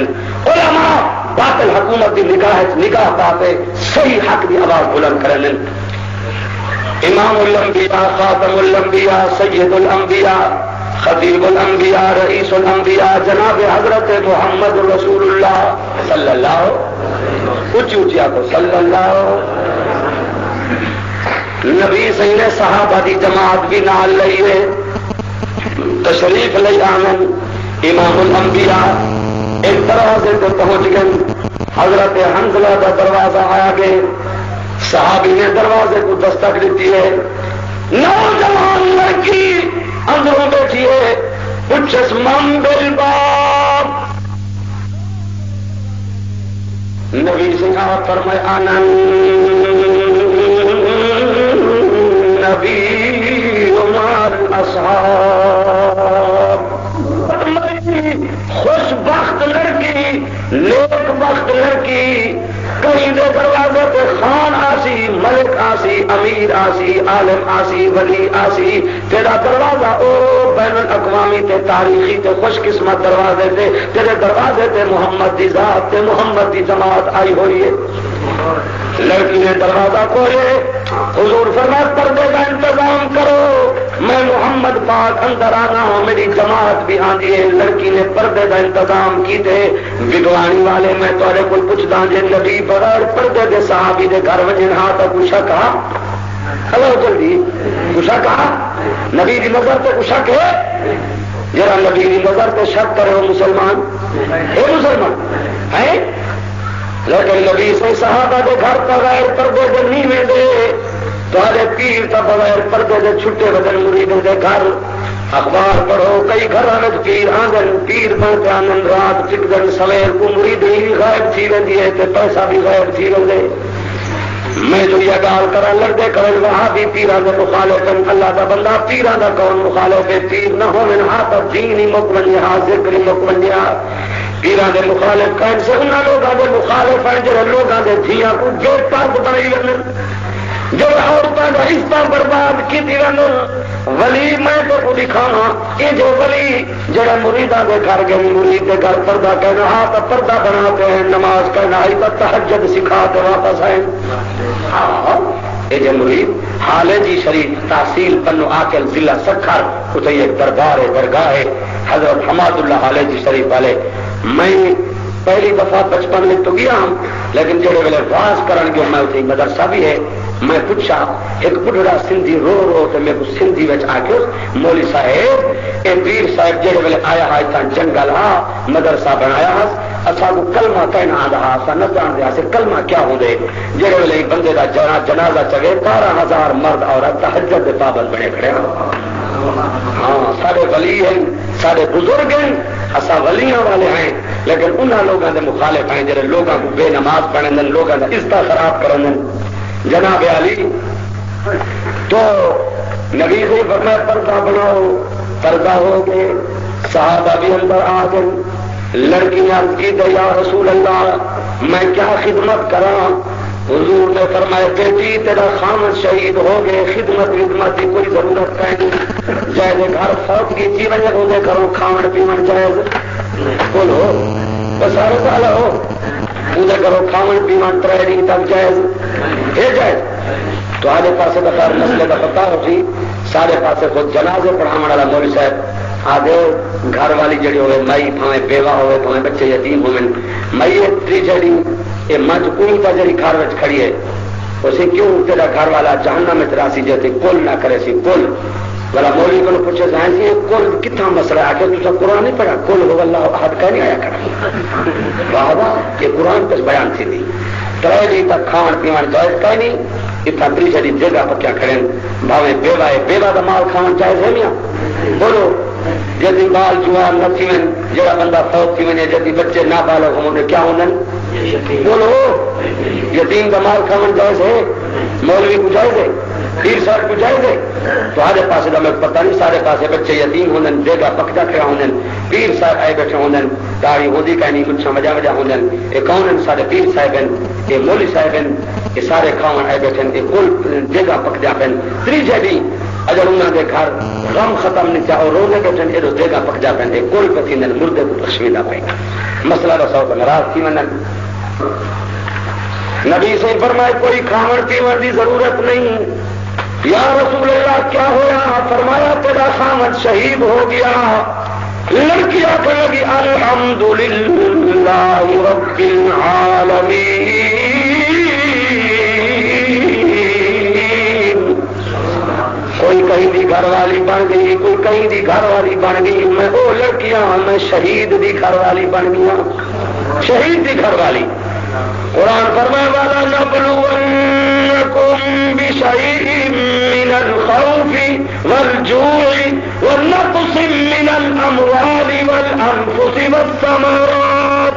علماء باطل حکومت دی نگاہ پاتے صحیح حق دی آواز بلند کرنے امام الانبیاء خاتم الانبیاء سید الانبیاء خطیب الانبیاء رئیس الانبیاء جناب حضرت محمد رسول اللہ صلی اللہ اونچی اونچی آ صلی اللہ نبی صحیح نے صحابہ دی جماعت بھی نال لئیے تشریف لئی آمن امام الانبیاء ایک دروازے سے پہنچ گئے حضرت حنظلہ کا دروازہ آیا گئے صحابی نے دروازے کو دستک دیتی ہے نوجوان لڑکی اندروں بیٹھی ہے پوچھس من بالباب نبی سنگھ فرمائے آنن نبی عمر اصحاب خوش بخت لڑکی نیک بخت لڑکی کہیں دے دروازے پہ خان آسی ملک آسی امیر آسی عالم آسی ولی آسی تیرا دروازہ او بین الاقوامی تے تاریخی تے خوش قسمت دروازے تے تیرے دروازے تے محمد دی ذات تے محمد دی جماعت آئی ہوئی ہے لڑکی نے دروازہ کھولے حضور فرمایا پردے کا انتظام کرو میں محمد پاک اندر آنا ہوں میری جماعت بھی آندی ہے لڑکی نے پردے کا انتظام کیتے وگوانی والے میں تھوڑے کو پوچھتا جی نبی بغیر پردے دے صحابی دے گھر وجن ہاں تو کچھ کہا ہلو جلدی کچھ کہا نبی کی نظر تو کچھ ہے جرا نبی کی نظر تو شک کرے ہو مسلمان ہے مسلمان ہے لیکن نبی سے صحابہ کے گھر بغیر پردے دے نیویں دے تھوڑے پیر تا بغیر پردے دے چھٹے بدن مریدوں دے گھر اخبار پڑھو کئی گھر میں پیر آنگن پیر بنتے آنگن رات چکدن سویر کو مرید ہی غائب تھی رہی ہے تے پیسہ بھی غائب تھی رہے میں جو یہ گال کرا لڑتے کرن وہاں بھی پیران دے مخالف اللہ دا بندہ پیران دا کون مخالف ہے پیر نہ ہو من ہاتھ دین ہی مکمنی ہاتھ ذکر ہی مکمنی پیران دے مخالف کہیں سے انہاں لوگاں دے مخالف ہیں جو لوگاں دے دھیاں کو گیٹ پاک بنائی لگن جو عورتوں کا حصہ برباد کی دیوان ولی میں تو کو دکھانا یہ جو ولی جڑا مریداں دے گھر گئے مرید دے گھر پردہ کہنا ہاں تو پردہ بناتے ہیں نماز کہنا ہے تو تہجد سکھاتے واپس آئیں یہ جو مرید حالے جی شریف تحصیل بنو آکل ضلع سکھر اتنے ایک دربار ہے درگاہ ہے حضرت حماد اللہ حالے جی شریف والے میں پہلی دفعہ بچپن میں تو گیا ہوں لیکن جڑے ویلے واز کرن گے میں اتنے مدرسہ بھی ہے میں پوچھا ایک بڑھڑا سندھی رو رو تو میرے کو سندھی وچ آ کے مولوی صاحب اے پیر صاحب جڑے ویلے آیا ہے تھا جنگل ہا مدرسہ بنایا ہے اسا کو کلمہ کہنا آندا اسا نہ جان دیا سے کلمہ کیا ہوندے جڑے ویلے بندے دا جنازہ چگے 12,000 مرد عورت تہجد دے پابند بنے کھڑے ہاں سارے ولی ہیں سارے بزرگ ہیں اسا ولیاں والے ہیں لیکن انہاں لوگوں دے مخالف ہیں جڑے لوگوں کو بے نماز پڑھن لوگوں دا عزت خراب کرن جناب علی تو نبی سے فرمایا پردہ بناؤ پردہ ہو گئے صحابہ بھی اندر آ گئے لڑکی نے عرض کی تو یا رسول اللہ میں کیا خدمت کراں حضور نے فرمایا بیٹی تیرا خامد شہید ہو گئے، خدمت کی کوئی ضرورت نہیں، جائز گھر فوت کی جی وجہ ہو گئے کرو کھاون پیون جائز بولو بس والا ہو پوجا کرو کھاون پیون 3 دن تک جائز ہے جائز تو آدھے پاسے کا خیر مسئلے کا پتا ہو سی سارے پاسے خود جنازے پڑھاؤ والا مولوی صاحب آدھے گھر والی جڑی ہوئے مائی بھاویں بیوہ ہوئے بھاویں بچے یتیم ہوئے مائی تری جڑی یہ مجھ کوئی تا جڑی گھر وچ کھڑی ہے اسے کیوں تیرا گھر والا جہنم میں تراسی جاتی کل نہ کرے سی کل والا مولوی کو پوچھے سائیں سی کل کتنا مسئلہ ہے کہ تو قرآن نہیں پڑھا کل ہو اللہ احد کا نہیں آیا کرا بابا یہ قرآن پہ بیان تھی تھی 3 دن تک کھان پیوان جائز کا نہیں اتنا تری جڑی جگہ پکیا کھڑے بھاویں بیوہ ہے بیوہ کا مال کھان جائز ہے میاں بولو جدی بال جوان نہ تھی جڑا بندہ فوت تھی ونے جدی بچے نہ بالغ ہوں کیا ہوں بولو یتیم کا مال کھاون جائز ہے مولوی کو جائز ہے پیر صاحب کو جائز ہے تو آدھے پاسے کا میں پتہ نہیں سارے پاسے بچے یتیم ہوں جگہ پکتا کھڑا ہوں پیر صاحب آئے بیٹھے ہوں داڑھی ہوتی کہ نہیں کچھ وجہ وجہ ہوں یہ کون ہیں سارے پیر صاحب ہیں یہ مولوی صاحب ہیں یہ سارے کھاون آئے بیٹھے یہ کل جگہ پکتا پہ 3 جڑی اگر انہوں نے گھر غم ختم نہیں چاہو روزے بیٹھے یہ جگہ پک جا پہ کل پہ مردے کو پشمیدہ پہ مسئلہ رساؤ کا ناراض تھی من نبی سے فرمائے کوئی کھاون پیون کی ضرورت نہیں یا رسول اللہ کیا ہوا فرمایا تیرا خامد شہید ہو گیا لڑکیاں کہنے لگی الحمدللہ رب العالمین کوئی کہیں دی گھر والی بن گئی کوئی کہیں دی گھر والی بن گئی میں وہ لڑکیاں میں شہید دی گھر والی بن گیا شہید دی گھر والی قرآن فرمائے والا نبلونکم بشیء من الخوف والجوع ونقص من الاموال والانفس والثمرات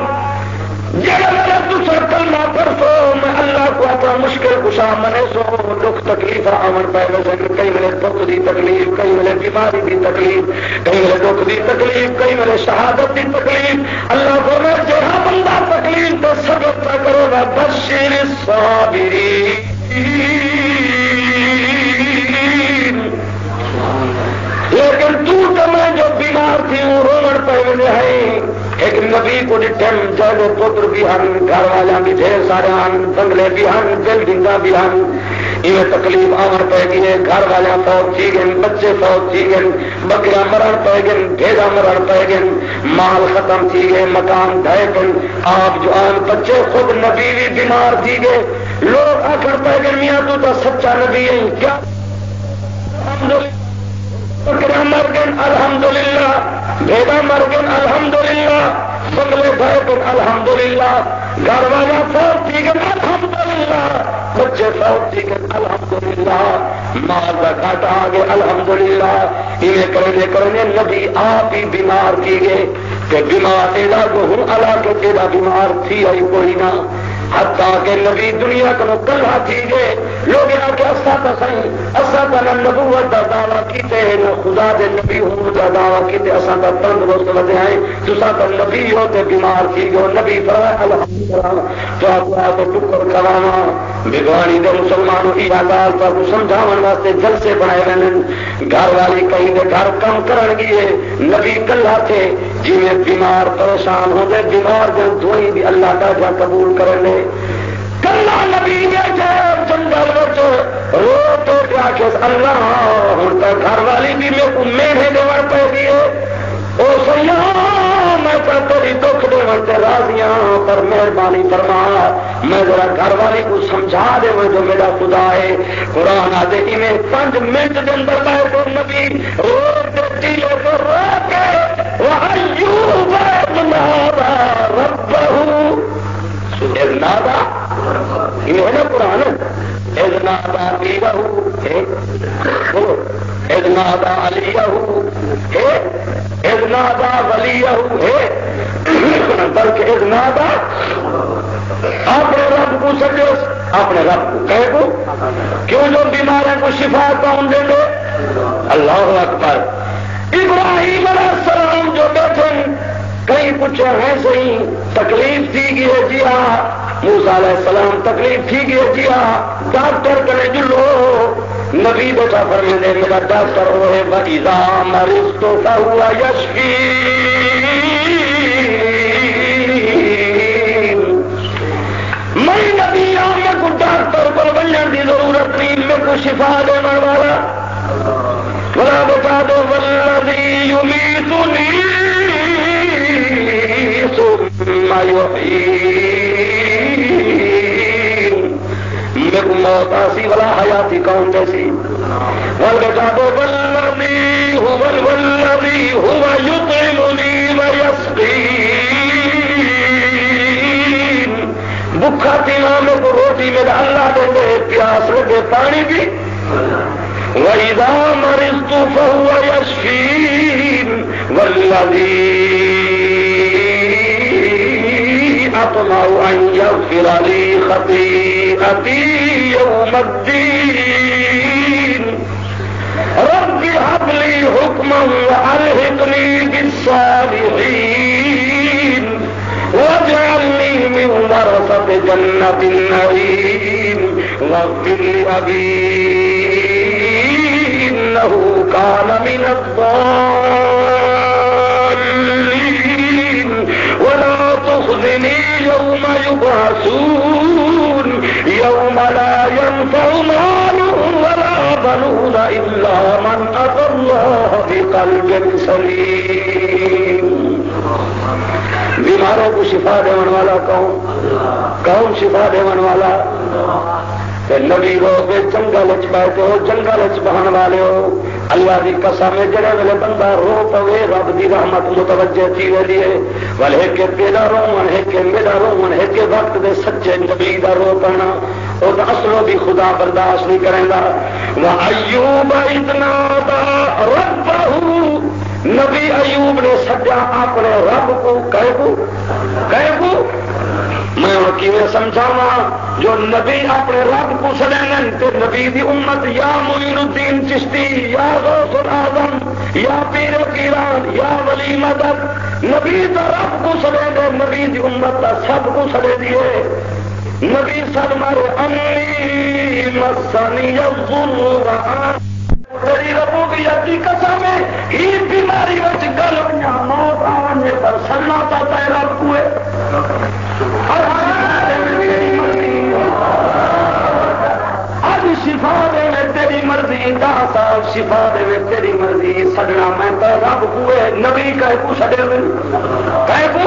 جگہ دوسرا کلمہ پرسو میں اللہ کو اپنا مشکل کشا منے سو دکھ تکلیف آمن پائے ویسے کئی ملے دکھ دی تکلیف کئی ملے بیماری دی تکلیف کئی ملے دکھ دی تکلیف کئی ملے شہادت دی تکلیف اللہ کو میں جہاں بندہ تکلیف تو صبر نہ کرو گا بشیر الصابرین لیکن تو میں جو بیمار تھی ہوں رومن پہ ہے ایک نبی کو ڈٹھن جائے پتر بھی ہن گھر والوں بھی ڈھیر سارے ہن بنگلے بھی ہن بلڈنگا بھی ہن انہیں تکلیف آمن پہ گئی ہے گھر والے فوت تھی گئے بچے فوت تھی گئے بکریاں مرن پہ گئے بھیڑا مرن پہ گئے مال ختم تھی گئے مکان ڈھے گئے آپ جو آن بچے خود نبی بھی بیمار تھی گئے لوگ آخر پہ گئے میاں تو سچا نبی ہے کیا بکریاں مر گئے الحمدللہ بھیڑا مر گئے الحمدللہ بنگلے بھائی گئے الحمدللہ گھر والا فوت تھی گئے الحمدللہ بچے فوت تھی گئے الحمدللہ مال کا گھاٹا آ گئے الحمدللہ انہیں کرنے نبی آپ ہی بیمار کی گئے کہ بیمار تیرا کو ہوں اللہ کے تیرا بیمار تھی آئی کوئی نہ حتیٰ کہ نبی دنیا کو کلھا تھی گئے لوگ یہاں کہ اسا کا نہ نبوت کا دعویٰ کیتے نہ خدا دے نبی ہوں کا دعویٰ کیتے اسا کا تندرست ودے ہیں تسا کا نبی ہوتے بیمار تھی گئے نبی فرمائے الحمدللہ تو آپ کو ٹکر کرانا بگوانی دے مسلمانوں کی حالات کو سمجھاون واسطے جلسے بنائے رہنے گھر والی کہیں دے گھر کم کرن گئے نبی کلھا تھے جی میں بیمار پریشان ہوں دے بیمار دے دعائیں بھی اللہ کا جا قبول کرنے کلا نبی بیٹھے جنگل بچے رو تو کیا کہ اللہ ہوں تو گھر والی بھی میں کو میرے دیوار پہ دیے او سیاں میں تو تیری دکھ دیوار تے راضیاں پر مہربانی فرما میں ذرا گھر والی کو سمجھا دے وہ جو میرا خدا ہے قرآن آدھے انہیں 5 منٹ دے اندر پائے تو نبی رو دیتی ہے تو رو کے وَأَيُّوبَ إِذْ نَادَىٰ رَبَّهُ اِذْ نَادَىٰ یہ ہے نا قرآن اِذْ نَادَىٰ عَلِيَّهُ اِذْ نَادَىٰ عَلِيَّهُ اِذْ نَادَىٰ وَلِيَّهُ بلکہ اِذْ نَادَىٰ اپنے رب کو سکے اپنے رب کو کہے کو کیوں جو بیمار ہیں کو شفا کون دے دے اللہ اکبر ابراہیم علیہ السلام جو بیٹھے کئی پوچھے ہیں صحیح تکلیف تھی گئی ہے جی ہاں موسیٰ علیہ السلام تکلیف تھی گئی جیا ڈاکٹر کرے جلو نبی بیٹا فرمانے میرا ڈاکٹر ہوئے وَإِذَا مَرِضْتُ فَهُوَ يَشْفِينِ میں نبی میں کو ڈاکٹر کو بننے کی ضرورت نہیں میں کو شفا دینے والا بڑا بتا دو وَالَّذِي يُمِيتُنِي ثُمَّ يُحْيِينِ میں کو موت آسی والا حیاتی کون جیسی وَالْبَتَا دو وَالَّذِي هُوَ يُطْعِمُنِي وَيَسْقِينِ بھوکا تینا میں کو روٹی میرا اللہ دے دے پیاس لگے پانی بھی وَإِذَا مَرِضْتُ فَهُوَ يَشْفِينِ وَالَّذِي أَطْمَعُ أَن يَغْفِرَ لِي خَطِيئَتِي يَوْمَ الدِّينِ رَبِّ هَبْ لِي حُكْمًا وَأَلْحِقْنِي بِالصَّالِحِينَ وَاجْعَلْنِي مِنْ وَرَثَةِ جَنَّةِ النَّعِيمِ وَاغْفِرْ لِأَبِي إِنَّهُ كَانَ مِنَ الضَّالِّينَ وَلَا تُخْزِنِي يَوْمَ يُبْعَثُونَ يَوْمَ لَا يَنفَعُ مَالٌ وَلَا بَنُونَ إِلَّا مَنْ أَتَى اللَّهَ بِقَلْبٍ سَلِيمٍ بیماروں کو شفا دینے والا کون شفا دینے والا نبی لوگ جنگل بیٹھے ہو جنگل بہن والے ہو اللہ کی قسم جڑے ویلے بندہ رو پوے رب کی رحمت متوجہ تھی ویلی ہے والے کہ تیرا رومن ہے کہ میرا رومن ہے کہ وقت دے سچے نبی دا رو پڑنا اور اصلوں بھی خدا برداشت نہیں کرے گا وَأَيُّوبَ إِذْ نَادَىٰ رَبَّهُ نبی ایوب نے سجا اپنے رب کو کہے کو میں میں سمجھاوا جو نبی اپنے رب کو سدیں تو نبی دی امت یا معین الدین چشتی یا غوث الاعظم یا پیر پیران یا ولی مدد نبی دا رب کو سدے دے نبی دی امت دا سب کو سدے دیے نبی سد مارے انی مسنی الضر وآن تیری ربوں کی یادی قسم ہے ہی بیماری وچ گل ہویا موت آنے پر سننا چاہتا ہے رب کوئے آج شفا دے میں تیری مرضی صاحب شفا دے میں تیری مرضی سجنا میں تو رب کوئے نبی کہے کو سڈے کہے کو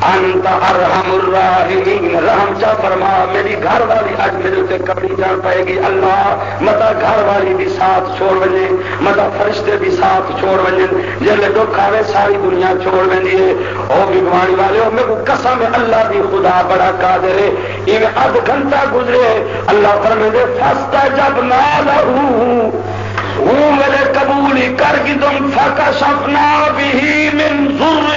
انت ارحم الراحمین رحم چا فرما میری گھر والی اج میرے تے کبھی جان پائے گی اللہ متا گھر والی بھی ساتھ چھوڑ وجے متا فرشتے بھی ساتھ چھوڑ وجے جلے دکھ آوے ساری دنیا چھوڑ ویندی ہے او بیماری والے او میرے کو قسم ہے اللہ دی خدا بڑا قادر ہے یہ ادھ گھنٹہ گزرے اللہ فرمائے دے فاستجبنا له وہ میرے قبولی کر کی تم فکشفنا به من ضر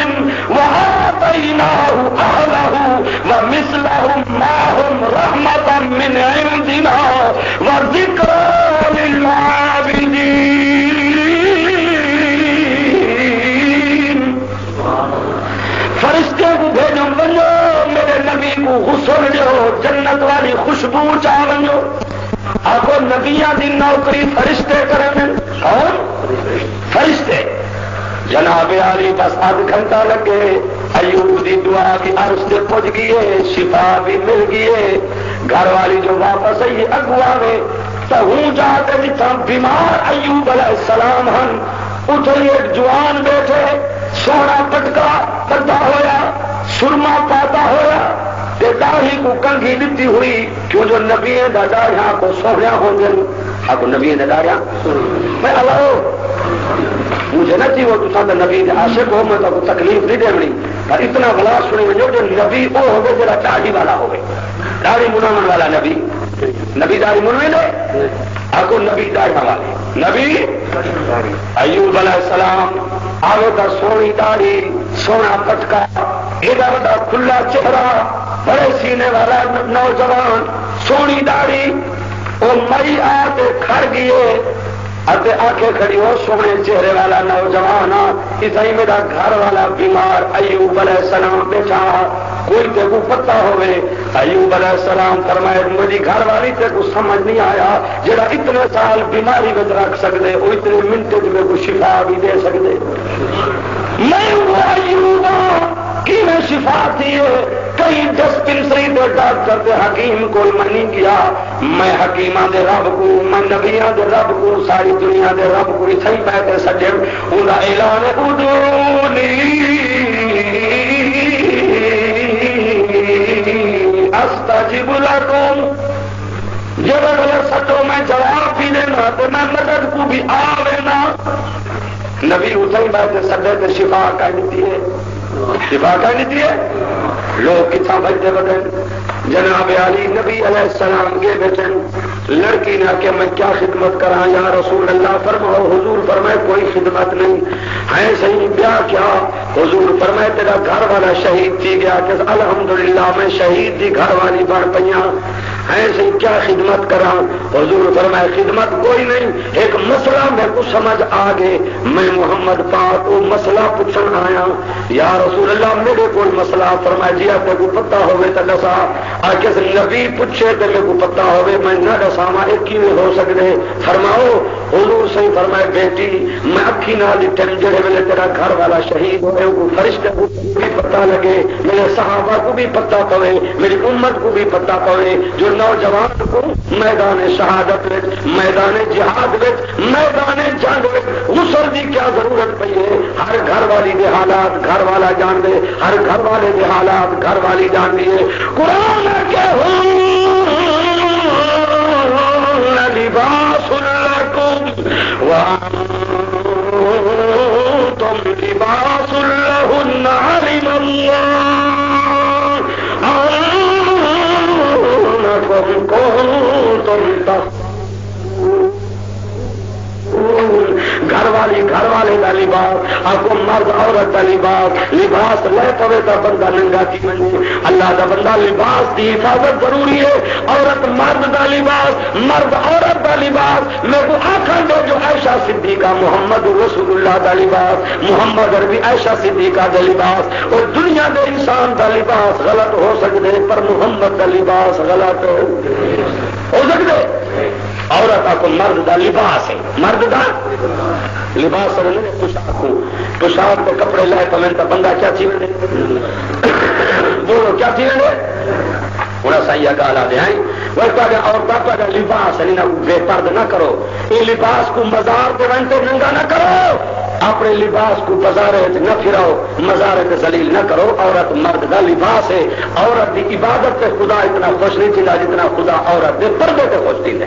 وآتیناہ اہلہ ومثلہم معہم رحمة من عندنا وذکرى للعابدین فرشتے کو بھیجو بنو میرے نبی کو غسل جو جنت والی خوشبو چاہ بنو آگو نبیاں دی نوکری فرشتے کریں کون فرشتے جناب علی بس آدھ گھنٹہ لگے ایوب دی دعا کی عرض سے پہنچ گئی شفا بھی مل گئی گھر والی جو واپس آئی اگوا میں تو ہوں جاتے جتنا بیمار ایوب علیہ السلام ہن اٹھے ایک جوان بیٹھے سونا پٹکا پتا ہویا سرما پاتا ہویا داڑھی کو کنگھی دیتی ہوئی کیوں جو نبی دا داڑیاں کو سوہیا ہو جن آپ کو نبی نے داڑیاں میں اللہ مجھے نہ تھی وہ تو ساتھ نبی دے عاشق ہو میں تو تکلیف نہیں دے پر اتنا غلا سنی جو نبی وہ ہوگے جرا داڑھی والا ہوگے داڑھی منون والا نبی داڑھی منوے دے آپ کو نبی داڑیاں والے نبی ایوب علیہ السلام آگے کا سونی داڑھی سونا پٹکا ایڈا بڑا کھلا چہرہ بڑے سینے والا نوجوان سونی داڑھی وہ مئی آ کے کھڑ گئے آنکھیں کھڑی ہو سونے چہرے والا نوجوان اسائی میرا گھر والا بیمار ایوب علیہ السلام بیٹھا کوئی تے کو پتہ ہوئے ایوب علیہ السلام فرمائے مجھے گھر والی تے کو سمجھ نہیں آیا جڑا اتنے سال بیماری میں رکھ سکتے وہ اتنے منٹ میں کو شفا بھی دے سکتے میں وہ ایوب کی میں شفا تھی کئی ڈسپنسری دے ڈاکٹر دے حکیم کو منی کیا میں حکیماں دے رب کو میں نبیاں دے رب کو ساری دنیا دے رب کو صحیح پہتے سجے ان کا اعلان ادعونی استجب لکم جب اگلے سچو میں جواب بھی دینا تو میں مدد کو بھی آوینا نبی اتائی بہتے سجے تے شفا کا دیتی ہے شفا کا دیتی ہے لوگ کتنا بچتے بدن جناب علی نبی علیہ السلام کے بیٹن لڑکی نے کہ میں کیا خدمت کراں یا رسول اللہ فرماؤ حضور فرمائے کوئی خدمت نہیں ہے صحیح بیاہ کیا حضور فرمائے تیرا گھر والا شہید تھی گیا کہ الحمدللہ میں شہید دی گھر والی بڑھ پہیاں ہے صحیح کیا خدمت کراں حضور فرمائے خدمت کوئی نہیں ایک مسئلہ میرے کو سمجھ آ گئے میں محمد پاک وہ مسئلہ پوچھن آیا یا رسول اللہ میرے کوئی مسئلہ فرمائے جی آپ کو پتہ ہوئے تو دسا کس نبی پوچھے تو میرے کو پتہ ہوئے میں نہ دسا ایک ہی ہو سکتے فرماؤ حضور صحیح فرمائے بیٹی میں اکھی نہ لٹن جڑے ویلے تیرا گھر والا شہید ہوئے وہ فرشتے کو بھی پتہ لگے میرے صحابہ کو بھی پتہ پوے میری امت کو بھی پتہ پوے جو نوجوان کو میدان شہادت میدان جہاد میدان جنگ غسل کی کیا ضرورت پی ہے ہر گھر والی دے حالات گھر والا جان دے ہر گھر والے دے حالات گھر والی جان دی ہے قرآن کے لباس لکم وانتم لباس لہن علم اللہ انکم کنتم گھر والے کا لباس آپ کو مرد عورت کا لباس لے پوے کا بندہ ننگا کی منی اللہ کا بندہ لباس کی حفاظت ضروری ہے عورت مرد کا لباس مرد عورت کا لباس میں کو آخر دو جو عائشہ صدیقہ محمد رسول اللہ کا لباس محمد عربی عائشہ صدیقہ کا لباس اور دنیا کے انسان کا لباس غلط ہو سکتے پر محمد کا لباس غلط ہو سکتے عورت کو مرد کا لباس ہے مرد کا لباس پوشاک کے کپڑے لائے تو میں بندہ کیا چیز بولو کیا چیز بڑا صحیح گالا دے آئی وہ عورتوں کا لباس بے پرد نہ کرو یہ لباس کو مزار کے رنگ ننگا نہ کرو اپنے لباس کو بازار نہ پھراؤ مزار کے ذلیل نہ کرو عورت مرد کا لباس ہے عورت کی عبادت سے خدا اتنا خوش نہیں تھا جتنا خدا عورت کے پردے سے خوش تھی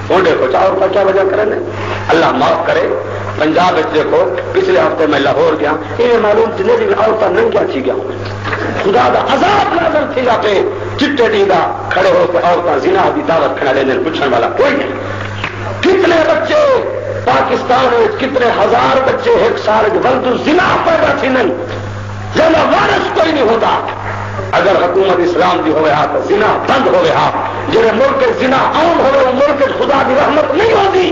اونڈے کو چاور کا کیا وجہ کریں اللہ معاف کرے پنجاب دیکھو پچھلے ہفتے میں لاہور گیا یہ معلوم جتنے بھی عورتیں ننگیا تھی گیا خدا کا عذاب نظر تھی گا پہ چٹے ڈیگا کھڑے ہو کے عورتیں زنا کی دعوت کھڑا لینے پوچھنے والا کوئی نہیں کتنے بچے پاکستان میں کتنے ہزار بچے ایک سال بلد زنا پیدا تھی نہیں زنا وارث کوئی نہیں ہوتا اگر حکومت اسلام کی ہوئے ہاتھ زنا بند ہوئے ہاتھ جنہیں ملک زنا عام ہوئے وہ ملک خدا کی رحمت نہیں ہوتی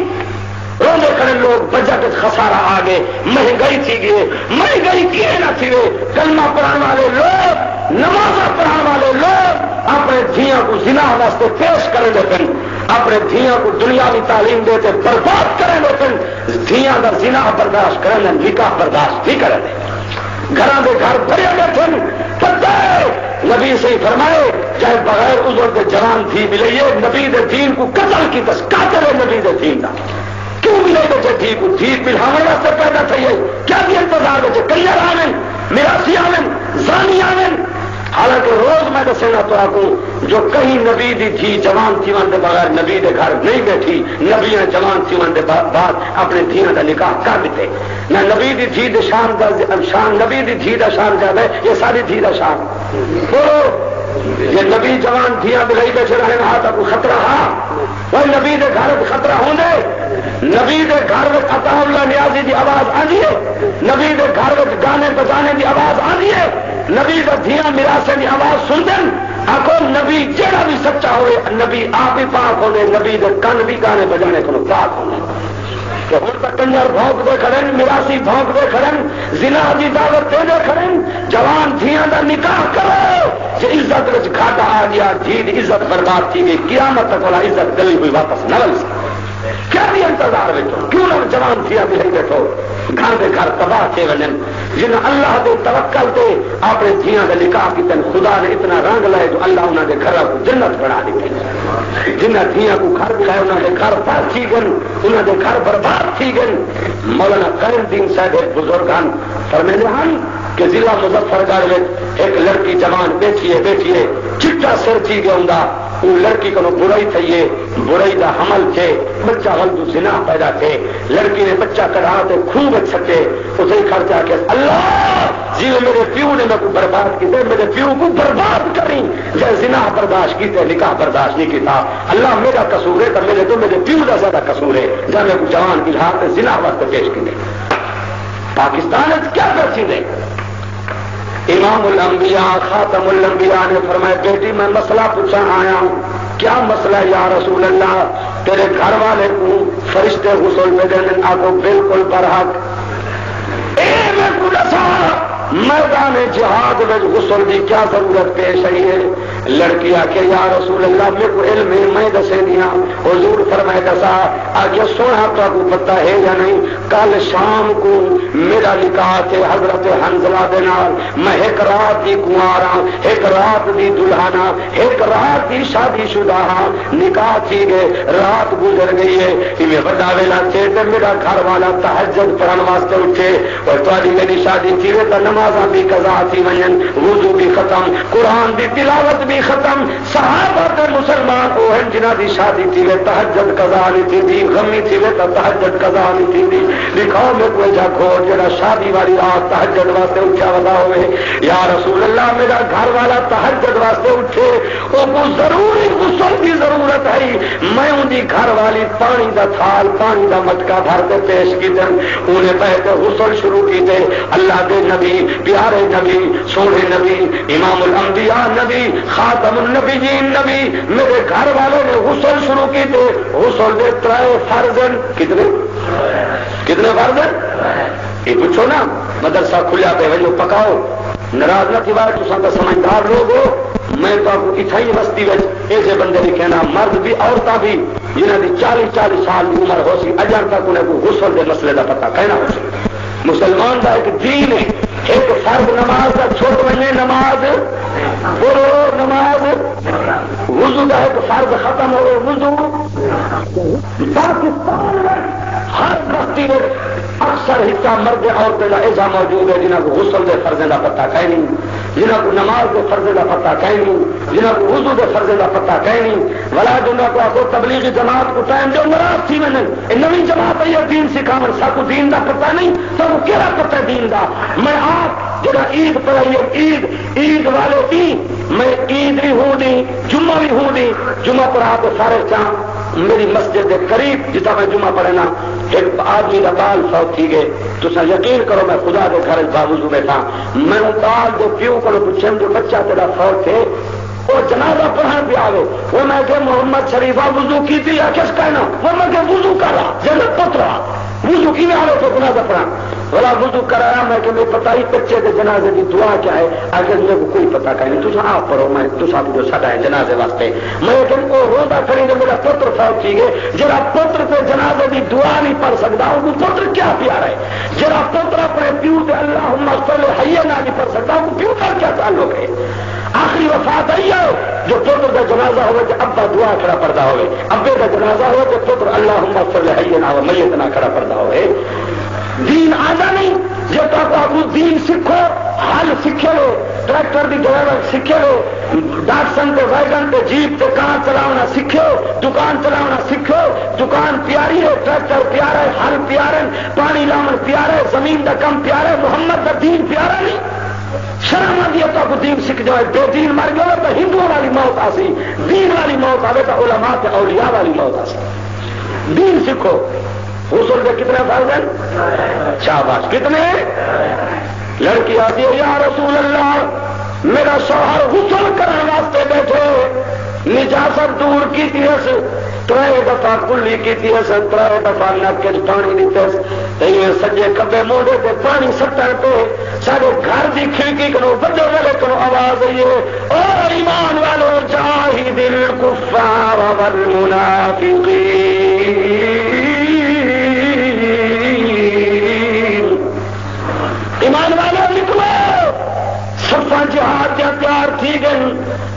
رونے کھڑے لوگ بجٹ خسارہ آ گئے مہنگائی تھی گئے مہنگائی کیے نہ تھی کلمہ پڑھانے والے لوگ نماز پڑھانے والے لوگ اپنے دھیاں کو زنا واسطے پیش کریں لیکن اپنے دھیاں کو دنیاوی تعلیم دیتے برباد کریں لیکن دھیاں کا زنا برداشت کریں نکاح برداشت بھی کریں گھراں دے گھر بھرے بیٹھے پتہ نبی سے ہی فرمائے چاہے بغیر عذر کے جوان تھی ملے نبی دے دین کو قتل کی بس قاتل ہے نبی دے دین کا کیوں ملے بچے ٹھیک کو ٹھیک ملحانے واسطے پیدا تھے کیا بھی انتظار بچے کلیئر آمن میراسی آمن زانی آمن حالانکہ روز میں دسنا تو آپ جو کہیں نبی دی تھی جوان تھیون دے بغیر نبی دے گھر نہیں بیٹھی نبی نے جوان تھیون دے بعد اپنے دھیان کا نکاح کر دیتے نہ نبی دی تھی دے شان دا شان نبی دی تھی دا شان زیادہ ہے یہ ساری تھی دا شان بولو یہ نبی جوان دھیاں بلائی بیٹھے رہے وہاں تک خطرہ ہاں وہ نبی دے گھر خطرہ ہونے نبی دے گھر میں عطا اللہ نیازی دی آواز آنی ہے نبی دے گھر میں گانے بجانے دی آواز آنی ہے نبی کا دھیاں میراسے دی آواز سن دیں آخو نبی جہاں بھی سچا ہوئے نبی آپ ہی پاک ہونے نبی دے کن بھی گانے بجانے کو پاک ہونے کہ ہوں تک کنجر بھونک دے کھڑے میراسی بھونک دے کھڑے زنا کی دعوت دے دے کھڑے جوان دھیاں دا نکاح کرو جی عزت وچ گھاٹا آ گیا دھی دی عزت برباد تھی گئی قیامت تک والا عزت گلی ہوئی واپس نہ مل سکتی کیا بھی انتظار بیٹھو کیوں نہ جوان دھیاں بھی بیٹھو گھر دے گھر تباہ تھے وجن جن اللہ دے توکل تے اپنے دھیاں دے نکاح کیتے خدا نے اتنا رنگ لائے تو اللہ انہاں دے گھر کو جنت بنا دیتے جنہ دھیاں کو گھر بھی لائے انہاں دے گھر پار تھی گن انہاں دے گھر برباد تھی گن مولانا کریم الدین صاحب ایک بزرگان فرمیندے ہیں کہ ضلع مظفر گڑھ میں ایک لڑکی جوان بیٹھیے چٹا سر تھی گیا ہوں وہ لڑکی کو برائی تھئیے برائی دا حمل تھے بچہ غلط زنا پیدا تھے لڑکی نے بچہ کڑھا تے خوب سکے اسے خرچہ کے اللہ جی میرے پیو نے میں کو برباد کیتے میرے پیو کو برباد کریں جے زنا برداشت کیتے نکاح برداشت نہیں کیتا اللہ میرا قصور ہے تو میرے پیو کا زیادہ قصور ہے جب میں جوان کی ہاتھ زنا واسطے پیش کیتے پاکستان کیا کر سی دے امام الانبیاء خاتم الانبیاء نے فرمایا بیٹی میں مسئلہ پوچھا آیا ہوں کیا مسئلہ یا رسول اللہ تیرے گھر والے کو فرشتے غسل پہ دینے آگو بالکل برحق میں کو دسا میدان جہاد میں غسل کی کیا ضرورت پیش آئی ہے لڑکی آ کے یا رسول اللہ میرے کو علم ہے میں دسے دیا حضور فرمائے دسا آگے سونا کا کو پتہ ہے یا نہیں کل شام کو میرا نکاح تھے حضرت حنزلہ دے نال میں ایک رات دی کنوارا ایک رات دی دلہانا ایک رات دی شادی شدہ ہاں نکاح تھی گئے رات گزر گئی ہے میں بڑا ویلا تھے تے میرا گھر والا تہجد پڑھن واسطے اٹھے اور تاری میری شادی تھی تو نمازاں بھی قضا تھی ونجن وضو بھی ختم قرآن دی تلاوت بھی ختم صحابہ تے مسلمان وہ ہیں جنہ دی شادی تھی وہ تہجد قضا نہیں تھی غمی تھی وہ تہجد قضا نہیں تھی لکھاؤ میں کوئی جا گھوڑ جڑا شادی والی رات تہجد واسطے اٹھا ودا ہوئے یا رسول اللہ میرا گھر والا تہجد واسطے اٹھے وہ کو ضروری غسل کی ضرورت ہے میں ان دی گھر والی پانی دا تھال پانی دا مٹکا بھر کے پیش کی دن انہیں پہلے غسل شروع کی دے اللہ دے نبی پیارے نبی سونے نبی امام الانبیاء نبی خاتم النبیین نبی میرے گھر والوں نے غسل شروع کی تھے غسل دے ترائے فرضن کتنے فرضن یہ پوچھو نا مدرسہ کھلیا پہ وجہ پکاؤ ناراض نہ تھی بات تو سمجھدار لوگ ہو میں تو آپ کو اتھائی بستی میں ایسے بندے بھی کہنا مرد بھی عورتیں بھی جنہوں نے 40 سال کی عمر ہو سی اجر تک انہیں کو غسل دے مسئلے کا پتہ کہنا ہو سی مسلمان کا ایک دین ہے ایک فرض نماز کا چھوٹ مہینے نماز پڑھو نماز وضو کا ایک فرض ختم ہو وضو پاکستان میں ہر بستی میں اکثر حصہ مرد عورتیں کا ایسا موجود ہے جنہوں کو غسل دے فرض کا پتہ کہیں نہیں جنہوں کو نماز کے فرض کا پتہ کہیں نہیں جنہوں کو وضو کے فرض کا پتہ کہیں نہیں ولا جنہوں کو آپ تبلیغی جماعت کو ٹائم جو ناراض تھی میں نے نئی جماعت ہے یہ دین سکھاو سب کو دین کا پتہ نہیں سب کو کہڑا پتہ دین کا میں آپ جہاں عید پڑھائیے عید والے کی میں عید بھی ہوں نہیں جمعہ بھی ہوں نہیں جمعہ پڑھا تو سارے چاہ میری مسجد کے قریب جتنا میں جمعہ پڑھنا ایک آدمی کا بال فوت تھی گئے تو یقین کرو میں خدا کے گھر باوضو بیٹھا میں بال جو پیو کو پوچھے جو بچہ تیرا فوت تھے وہ جنازہ پڑھنے پہ آئے وہ میں کہ محمد شریفہ وضو کی تھی یا کس کہنا وہ میں کہ وضو کر رہا جنت پترا وضو کی میں آ رہے تو جنازہ پڑھا بولا وضو کرایا میں کہ میں پتہ ہی بچے کے جنازے کی دعا کیا ہے آگے میرے کو کوئی پتہ کہ نہیں تو آپ پڑھو میں تو آپ جو سڈا ہے جنازے واسطے میں کہ وہ روزہ کھڑی کہ میرا پتر فوت تھی گئے جہاں پتر کے جنازے کی دعا نہیں پڑھ سکتا وہ پتر کیا پیارا ہے جہاں پتر اپنے پیو سے اللہ صلی حیہ نہ نہیں پڑھ سکتا وہ پیو کا کیا تعلق ہے آخری وفات آئی ہے جو پتر کا جنازہ ہوئے کہ ابا دعا کھڑا پڑتا ہوئے ابے کا جنازہ ہو کہ پتر اللہ صلی حیہ نہ ہو میت نہ کھڑا پڑتا ہوئے دین آدھا نہیں جب تک آپ دین سیکھو حل سیکھے لو ٹریکٹر کی ڈرائیور سیکھے لو ڈاکسن کے ویگن کے جیپ سے کہاں چلانا سیکھو دکان چلانا سیکھو دکان پیاری ہے ٹریکٹر پیارا ہے ہل پیارے پانی لاون پیارا ہے زمین کا کم پیارا ہے محمد کا دین پیارا نہیں شرم آدھی تو دین سیکھ جائے بے دین مر گیا تو ہندوؤں والی موت آسی دین والی موت آئے تو علماء تے اولیاء والی موت آسی دین سیکھو غسل کے کتنے فرض ہیں شاباش کتنے لڑکی آتی ہے یا رسول اللہ میرا شوہر غسل کرنے واسطے بیٹھے نجاست دور کی تیس ترے دفعہ کلی کی تیس ترے دفعہ نک پانی دیتے سجے کبے موڑے پہ پانی سٹن پہ سارے گھر کی کھڑکی کرو بڑے والے کرو آواز آئیے او ایمان والو جاہد الکفار والمنافقین ایمان والو نکلو صفا جہاد کیا تیار تھی گئی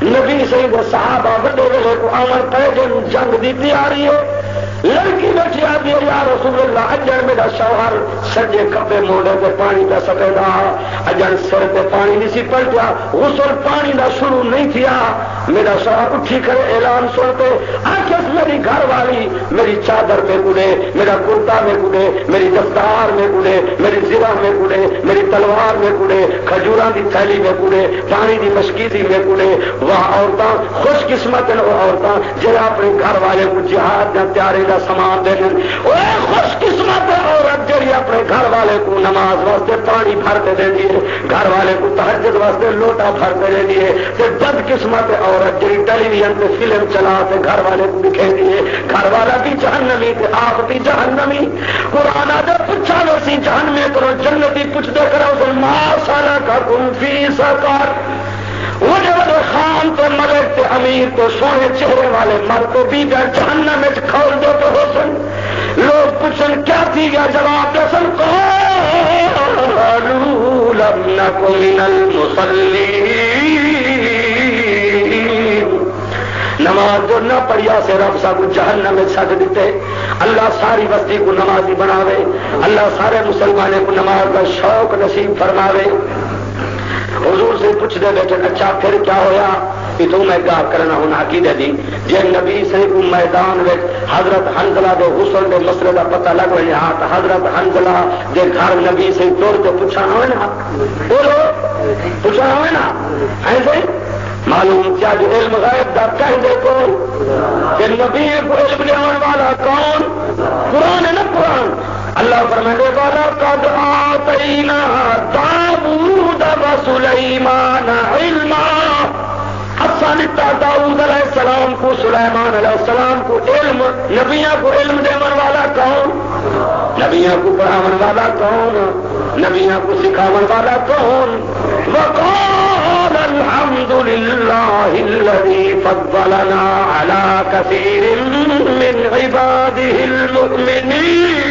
نبی سید صحابہ بڑے ویلے کو آمن پہ گئے جنگ دی تیاری ہے لڑکی بیٹھی آتی ہے یا رسول اللہ اجن میرا شوہر سجے کبے موڑے پہ پانی پہ سکے گا اجن سر پہ پانی نہیں سی پلٹیا غسل پانی دا شروع نہیں کیا میرا شوہر اٹھی کرے اعلان سنتے آخر میری گھر والی میری چادر میں گڑے میرا کرتا میں گڑے میری دفتار میں گڑے میری زرہ میں گڑے میری تلوار میں گڑے کھجوراں دی تھیلی میں گڑے پانی دی مشکیتی میں گڑے وہ عورتاں خوش قسمت ہیں وہ عورتاں جہاں اپنے گھر والے کو جہاد دا تیارے دا سامان دے دیں وہ خوش قسمت عورت جی اپنے گھر والے کو نماز واسطے پانی بھر کے دے دیے گھر والے کو تہجد واسطے لوٹا بھر کے دے دیے بد قسمت عورت جی ٹیلی ویژن پہ فلم چلا کے گھر والے کو دکھے دیے گھر والا بھی جہنمی تے آپ بھی جہنمی قرآن آدھے پوچھا لو سی جہنمی کرو جنتی پوچھ دے کرو ما سارا کا تم فی سکر وڈے وڈے خان تو ملک تے امیر تو سونے چہرے والے مرد بھی گئے جہنم میں کھول دو تو ہو سن لوگ پوچھن کیا تھی گیا جواب دے سن قالوا لم نکن من المصلین نماز جو نہ پڑھیا سے رب سا کو جہنم میں سج دیتے اللہ ساری بستی کو نمازی بناوے اللہ سارے مسلمانوں کو نماز کا شوق نصیب فرماوے حضور سے پوچھ دے بیٹھے اچھا پھر کیا ہویا کہ تو میں گاہ کرنا ہوں عقیدہ دی جے نبی سے کو میدان میں حضرت حنظلہ دے غسل دے مسئلے کا پتہ لگ رہا ہے تو حضرت حنظلہ دے گھر نبی سے توڑ کے پوچھا ہوئے نا بولو پوچھا ہوئے نا ایسے معلوم کیا جو علم غیب دا کہہ دے کو کہ نبی کو علم لینے والا کون قرآن ہے نا قرآن اللہ فرمانے والا قد آتینا داؤد وسلیمان علما اسانتا داؤد علیہ السلام کو سلیمان علیہ السلام کو علم نبیوں کو علم دینے والا کون نبیوں کو پڑھاون والا کون نبیوں کو سکھاون والا کون وقال الحمد للہ الذی فضلنا علی کثیر من عباده المؤمنین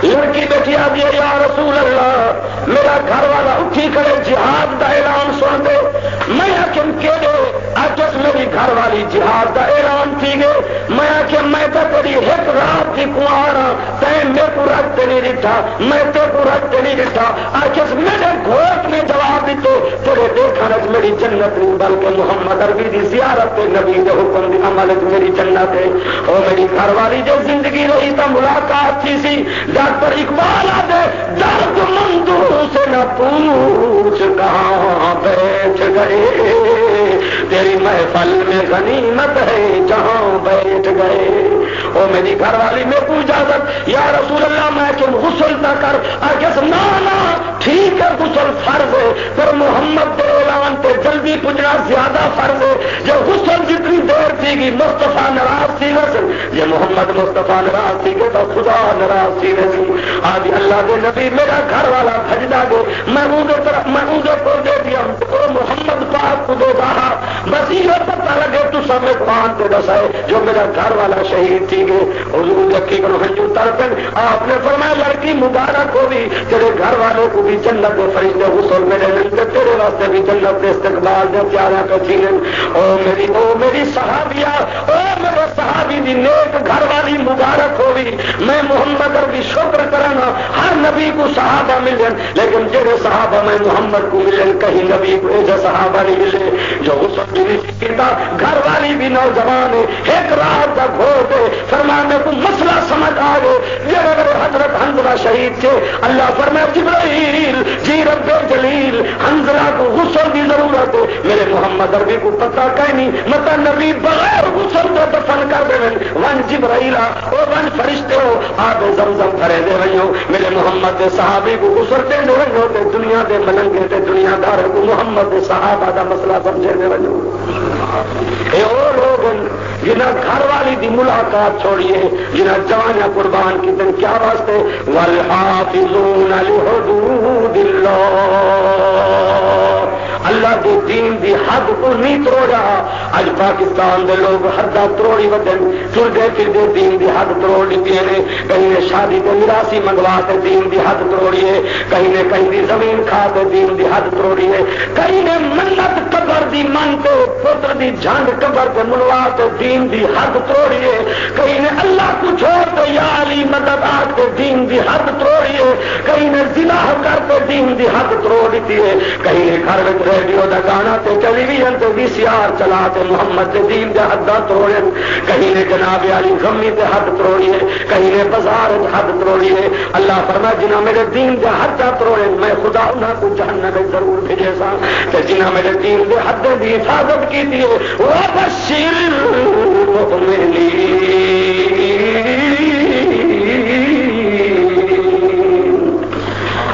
لڑکی بیٹھی آدھی ہے یا رسول اللہ میرا گھر والا اٹھی کرے جہاد دا اعلان سن دے میں آخر کہ آخر میری گھر والی جہاد دا اعلان تھی گئے میں آخر میں تو تیری ایک رات کی کنوارا تین میرے کو رکھتے نہیں دکھا میں تے کو رکھتے نہیں دکھا آخر میرے گھوٹ نے جواب دیتے تیرے دیکھا رج میری جنت نہیں بلکہ محمد عربی دی زیارت نبی دے حکم دی عمل میری جنت ہے اور میری گھر والی جو زندگی رہی تو ملاقات تھی سی ڈاکٹر اقبال آدھے درد مندوں سے نہ پوچھ کہاں بیٹھ گئے تیری محفل میں غنیمت ہے جہاں بیٹھ گئے اور میری گھر والی میں کو اجازت یا رسول اللہ میں کہ غسل نہ کر آگے نہ ٹھیک ہے غسل فرض ہے پر محمد کے اعلان پہ جلدی پجنا زیادہ فرض ہے جو غسل جتنی دیر تھی گی مصطفیٰ ناراض تھی ویسے یہ محمد مصطفیٰ ناراض تھی گے تو خدا ناراض تھی ویسے آج اللہ کے نبی میرا گھر والا بھجنا دے میں اندر کو دے دیا محمد پاک کو دے رہا بس یہ پتہ لگے تو سب میں قرآن کے دسائے جو میرا گھر والا شہید تھی گے حضور یقی کرو ہنجو ترکن آپ نے فرمایا لڑکی مبارک ہوئی تیرے گھر والوں کو بھی جنت میں فرشتے غسل میں رہنے تیرے واسطے بھی جنت میں استقبال دے پیارا کا چیلن او میری صحابیہ او میرے صحابی دی نیک گھر والی مبارک ہوئی میں محمد عربی شکر کرنا ہر نبی کو صحابہ ملن لیکن جڑے صحابہ میں محمد کو ملن کہیں نبی کو ایسے صحابہ نہیں ملے جو غسل بھی نہیں سکتا گھر والی بھی نوجوان ہے ایک رات کا گھوڑ دے فرمانے کو مسئلہ سمجھ آ گئے جڑے میرے حضرت حنظلہ شہید تھے اللہ فرمایا جبرائیل جی رب جلیل حنظلہ کو غسل کی ضرورت ہے میرے محمد عربی کو پتہ کہیں نہیں مطلب نبی بغیر غسل کو دفن کر دے ون جبرائیلا اور ون فرشتے ہو آب زمزم بھرے دے رہی ہو میرے محمد دے صحابی کو غسل دے رہی ہو تے دنیا دے ملنگے تے دنیا دار کو محمد دے صحابہ دا مسئلہ سمجھے دے رہی ہو اے او لوگ جنہیں گھر والی دی ملاقات چھوڑیے، جنہیں جوانیاں قربان کی دن کیا واسطے والحافظون لحدود اللہ دے دین دی حد کو نہیں توڑا۔ اج پاکستان دے لوگ حداں توڑی ودن ٹردے پھردے دین دی حد توڑ دیتی نے، کہیں نے شادی تے میراثی منگوا کے دین دی حد توڑیے، کہیں نے کہیں دی زمین کھا کے دین دی حد توڑیے، کہیں نے منت قبر دی من کے پتر دی جھنڈ قبر کے منوا کے دین دی حد توڑیے، کہیں نے اللہ کو چھوڑ کے یا علی مدد آ کے دین دی حد توڑیے، کہیں نے ضلع کر کے دین دی حد توڑ دیتی ہے، کہیں نے گھر میں ریڈیو دا گانا تے ٹیلی ویژن تے وی سی آر چلا کے محمد دے دین دے حد توڑے، کہیں نے جناب علی غمی دے حد توڑیے، کہیں نے بازار حد توڑیے۔ اللہ فرمائے جنہاں میرے دین دے حد توڑے میں خدا انہاں کو جہنم میں ضرور بھیجے سا، تے جنہاں میرے دین دے حد دی حفاظت کی تھی وبشر المؤمنین۔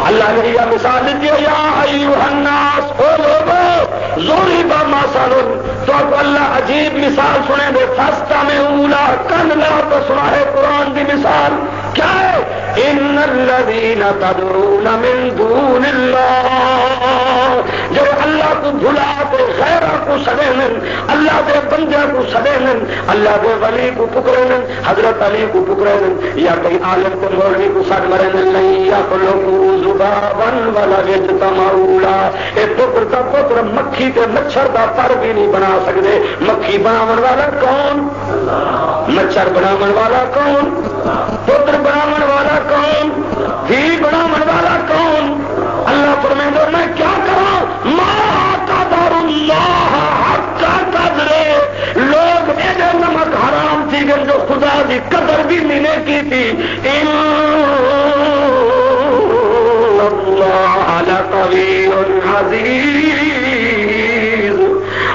اللہ نے یہ مثال دی یا ایھا الناس او لوگو ضرب مثل، تو اللہ عجیب مثال سنے دے فاستمعوا لہ، کن لا تو سنا ہے قرآن دی مثال کیا ہے؟ ان الذین تدعون من دون اللہ، جو اللہ کو بھلا کے غیرہ کو سدینن، اللہ دے بندے کو سدینن، اللہ دے ولی کو پکرینن، حضرت علی کو پکرینن، یا کئی عالم کو مولوی کو سد مرینن، نہیں یخلقوا ذبابا ولا یجتمعوا لہ، اے پتر کا پتر مکھی تے مچھر دا پر بھی نہیں بنا سکتے۔ مکھی بناون والا کون؟ مچھر بناون والا کون؟ پتر بناون والا کون؟ دھی بناون والا کون؟ اللہ فرمائے میں کیا کروں؟ ما قدر اللہ حق قدرے، لوگ ایڈے نمک حرام تھی گئے جو خدا دی قدر بھی نہیں کی تھی۔ ان اللہ لقوی عزیز،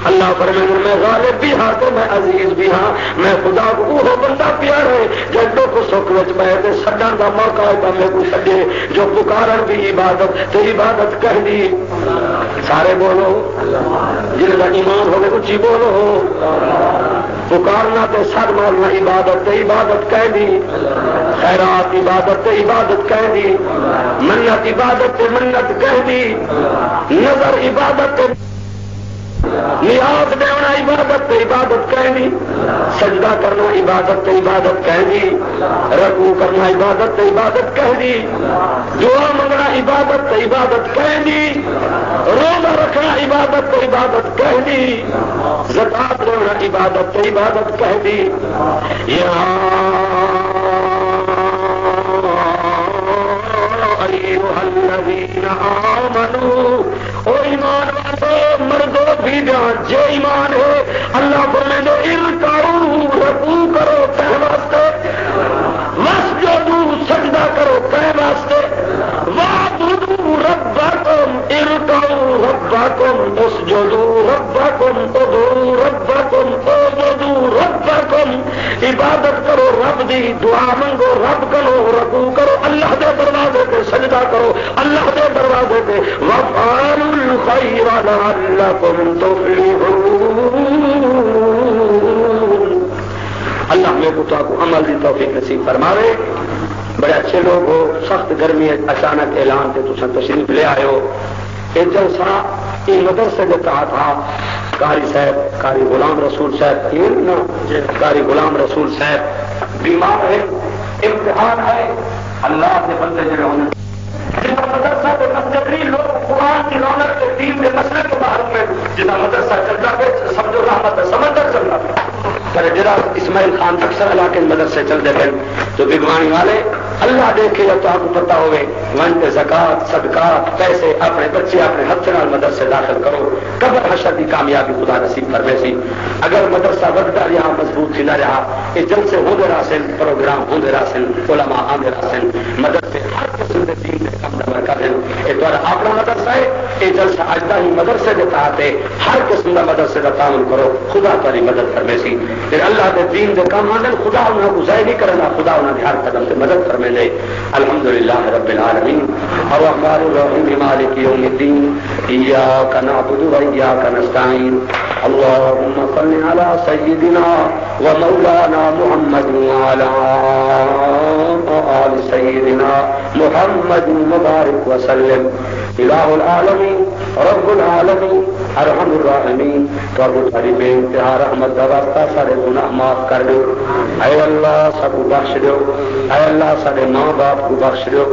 اللہ فرمائے میں غالب بھی ہاں تو میں عزیز بھی ہاں، میں خدا کو وہ بندہ پیار ہے جدوں کو سکھ وچ پے تے سڈن دا موقع ہے تو میں کو سڈے، جو پکارن بھی عبادت تے عبادت کہہ دی۔ سارے بولو جن کا ایمان ہوگا اچھی بولو، پکارنا تے سر مارنا عبادت تے عبادت کہہ دی، خیرات عبادت تے عبادت کہہ دی، منت عبادت تے منت کہہ دی، نظر عبادت تے نیاز دینا عبادت تے عبادت کہنی، سجدہ کرنا عبادت تے عبادت کہنی، رکوع کرنا عبادت تے عبادت کہنی، دعا منگنا عبادت تے عبادت کہنی، روزہ رکھنا عبادت تے عبادت کہنی، زکات دینا عبادت تے عبادت کہنی۔ یا ایھا الذین آمنوا، او ایمان والو مردو بھی جان جے ایمان ہے اللہ فرمائے دو ارکعوا، رکوع کرو کہہ واسطے، واسجدوا سجدہ کرو کہہ واسطے، واعبدوا ربکم، ارکعوا ربکم، اسجدوا ربکم، ادعوا ربکم، اعبدوا ربکم، عبادت کرو رب دی، دعا منگو رب کرو، رکوع کرو اللہ دے دروازے پہ، سجدہ کرو اللہ دے دروازے پہ، وافعلوا الخیر لعلکم تفلحون۔ اللہ میں کو عمل دی توفیق نصیب فرماوے۔ بڑے اچھے لوگ ہو، سخت گرمی اچانک اعلان سے تم تشریف لے آئے ہو۔ ایک جلسہ یہ مدرسے دیتا تھا قاری صاحب، قاری غلام رسول صاحب، قاری غلام رسول صاحب بیمار ہے، امتحان ہے، اللہ کے بندے جڑے ہونے مدرسہ کے مسجد لوگ قرآن کی رونق کے دین کے مسئلے کے باہر میں جنا مدرسہ چلتا ہے سمجھو رحمت سمندر چلتا ہے، پر جرا اسماعیل خان اکثر علاقے مدرسے چلتے ہیں تو بگوانی والے اللہ دیکھے جب تو آپ کو پتا ہوئے ون زکات صدقات پیسے اپنے بچے اپنے ہاتھ نال مدرسے داخل کرو، قبر حشر کی کامیابی خدا نصیب فرمے سی۔ اگر مدرسہ بڑھتا رہا مضبوط تھی نہ رہا یہ جلسے ہوندے راسن، پروگرام ہوندے راسن، علماء آندے راسن، مدرسے ہر قسم کے دین کے کام کا مرکز ہے۔ یہ تمہارا اپنا مدرسہ ہے، یہ جلسہ اجدا ہی مدرسے کے تحت ہے، ہر قسم کا مدرسے کا تعاون کرو، خدا تاری مدد فرمے سی۔ پھر اللہ کے دین کے کام آندے خدا انہاں کو ضائع نہیں کرنا، خدا انہاں کی ہر قدم سے مدد فرمے دے۔ الحمدللہ رب العالمین الرحمن الرحیم مالک یوم الدین ایاک نعبد و ایاک نستعین اللهم صل على سيدنا ومولانا محمد وعلى آل سيدنا محمد مبارك وسلم۔ الہ العالمین رب العالمین ارحم الراحمین تو تاری بے انتہا رحمت کا واسطہ سارے گناہ معاف کر دو اے اللہ، سب کو بخش دو اے اللہ، سارے ماں باپ کو بخش دو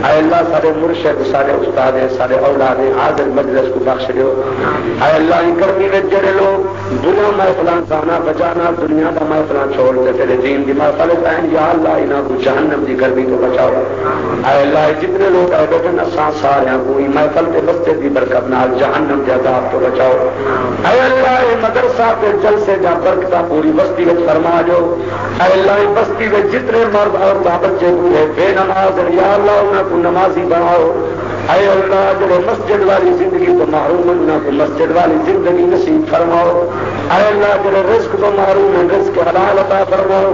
اے اللہ، سارے مرشد، سارے استاد، سارے اولاد حاضر مجلس کو بخش دو اے اللہ۔ ان گرمی میں جڑے لوگ دنیا محفلان گانا بجانا دنیا کا محفلان چھوڑ دے تیرے دین دی محفل پہن، یا اللہ انہاں کو جہنم دی گرمی تو بچاؤ اے اللہ۔ جتنے لوگ آئے بیٹھے نساں سارے کوئی محفل کے بستے کی برکت نال جہنم کے عذاب تو بچاؤ اے اللہ۔ اے مدرسہ کے جلسے جا برکتہ پوری بستی میں فرما جو اے اللہ۔ بستی میں جتنے مرد اور بچے ہوئے بے نماز، یا اللہ انہاں کو نمازی بناؤ اے اللہ۔ جڑے مسجد والی زندگی تو محروم ہیں انہاں کو مسجد والی زندگی نصیب فرماؤ اے اللہ۔ جڑے رزق تو محروم ہیں رزق حلال عطا فرماؤ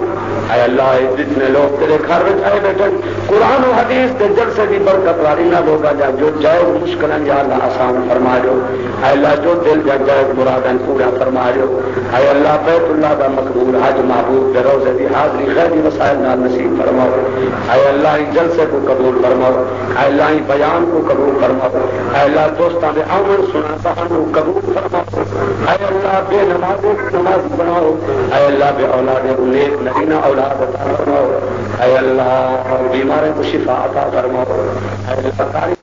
اے اللہ۔ جتنے لوگ تیرے گھر میں آئے بیٹھے قرآن و حدیث کے جلسے کی برکت والی نہ ہوگا جا جو جائز مشکل ہے یا اللہ آسان فرما دو اے اللہ۔ جو دل جا جائز مراد پورا فرما دو اے اللہ۔ بیت اللہ کا مقبول حج محبوب روزے کی حاضری غیبی وسائل نال نصیب فرماؤ اے اللہ۔ ان جلسے کو قبول فرماؤ اے اللہ۔ ان بیان کو قبول فرماؤ اے اللہ۔ دوستاں دے آمن سنا سہن کو قبول فرماؤ اے اللہ۔ بے نمازوں کو نماز بناؤ اے اللہ۔ بے اولاد نیک نگینہ اولاد عطا فرماؤ اے اللہ۔ بیماروں کو شفا عطا فرماؤ اے اللہ۔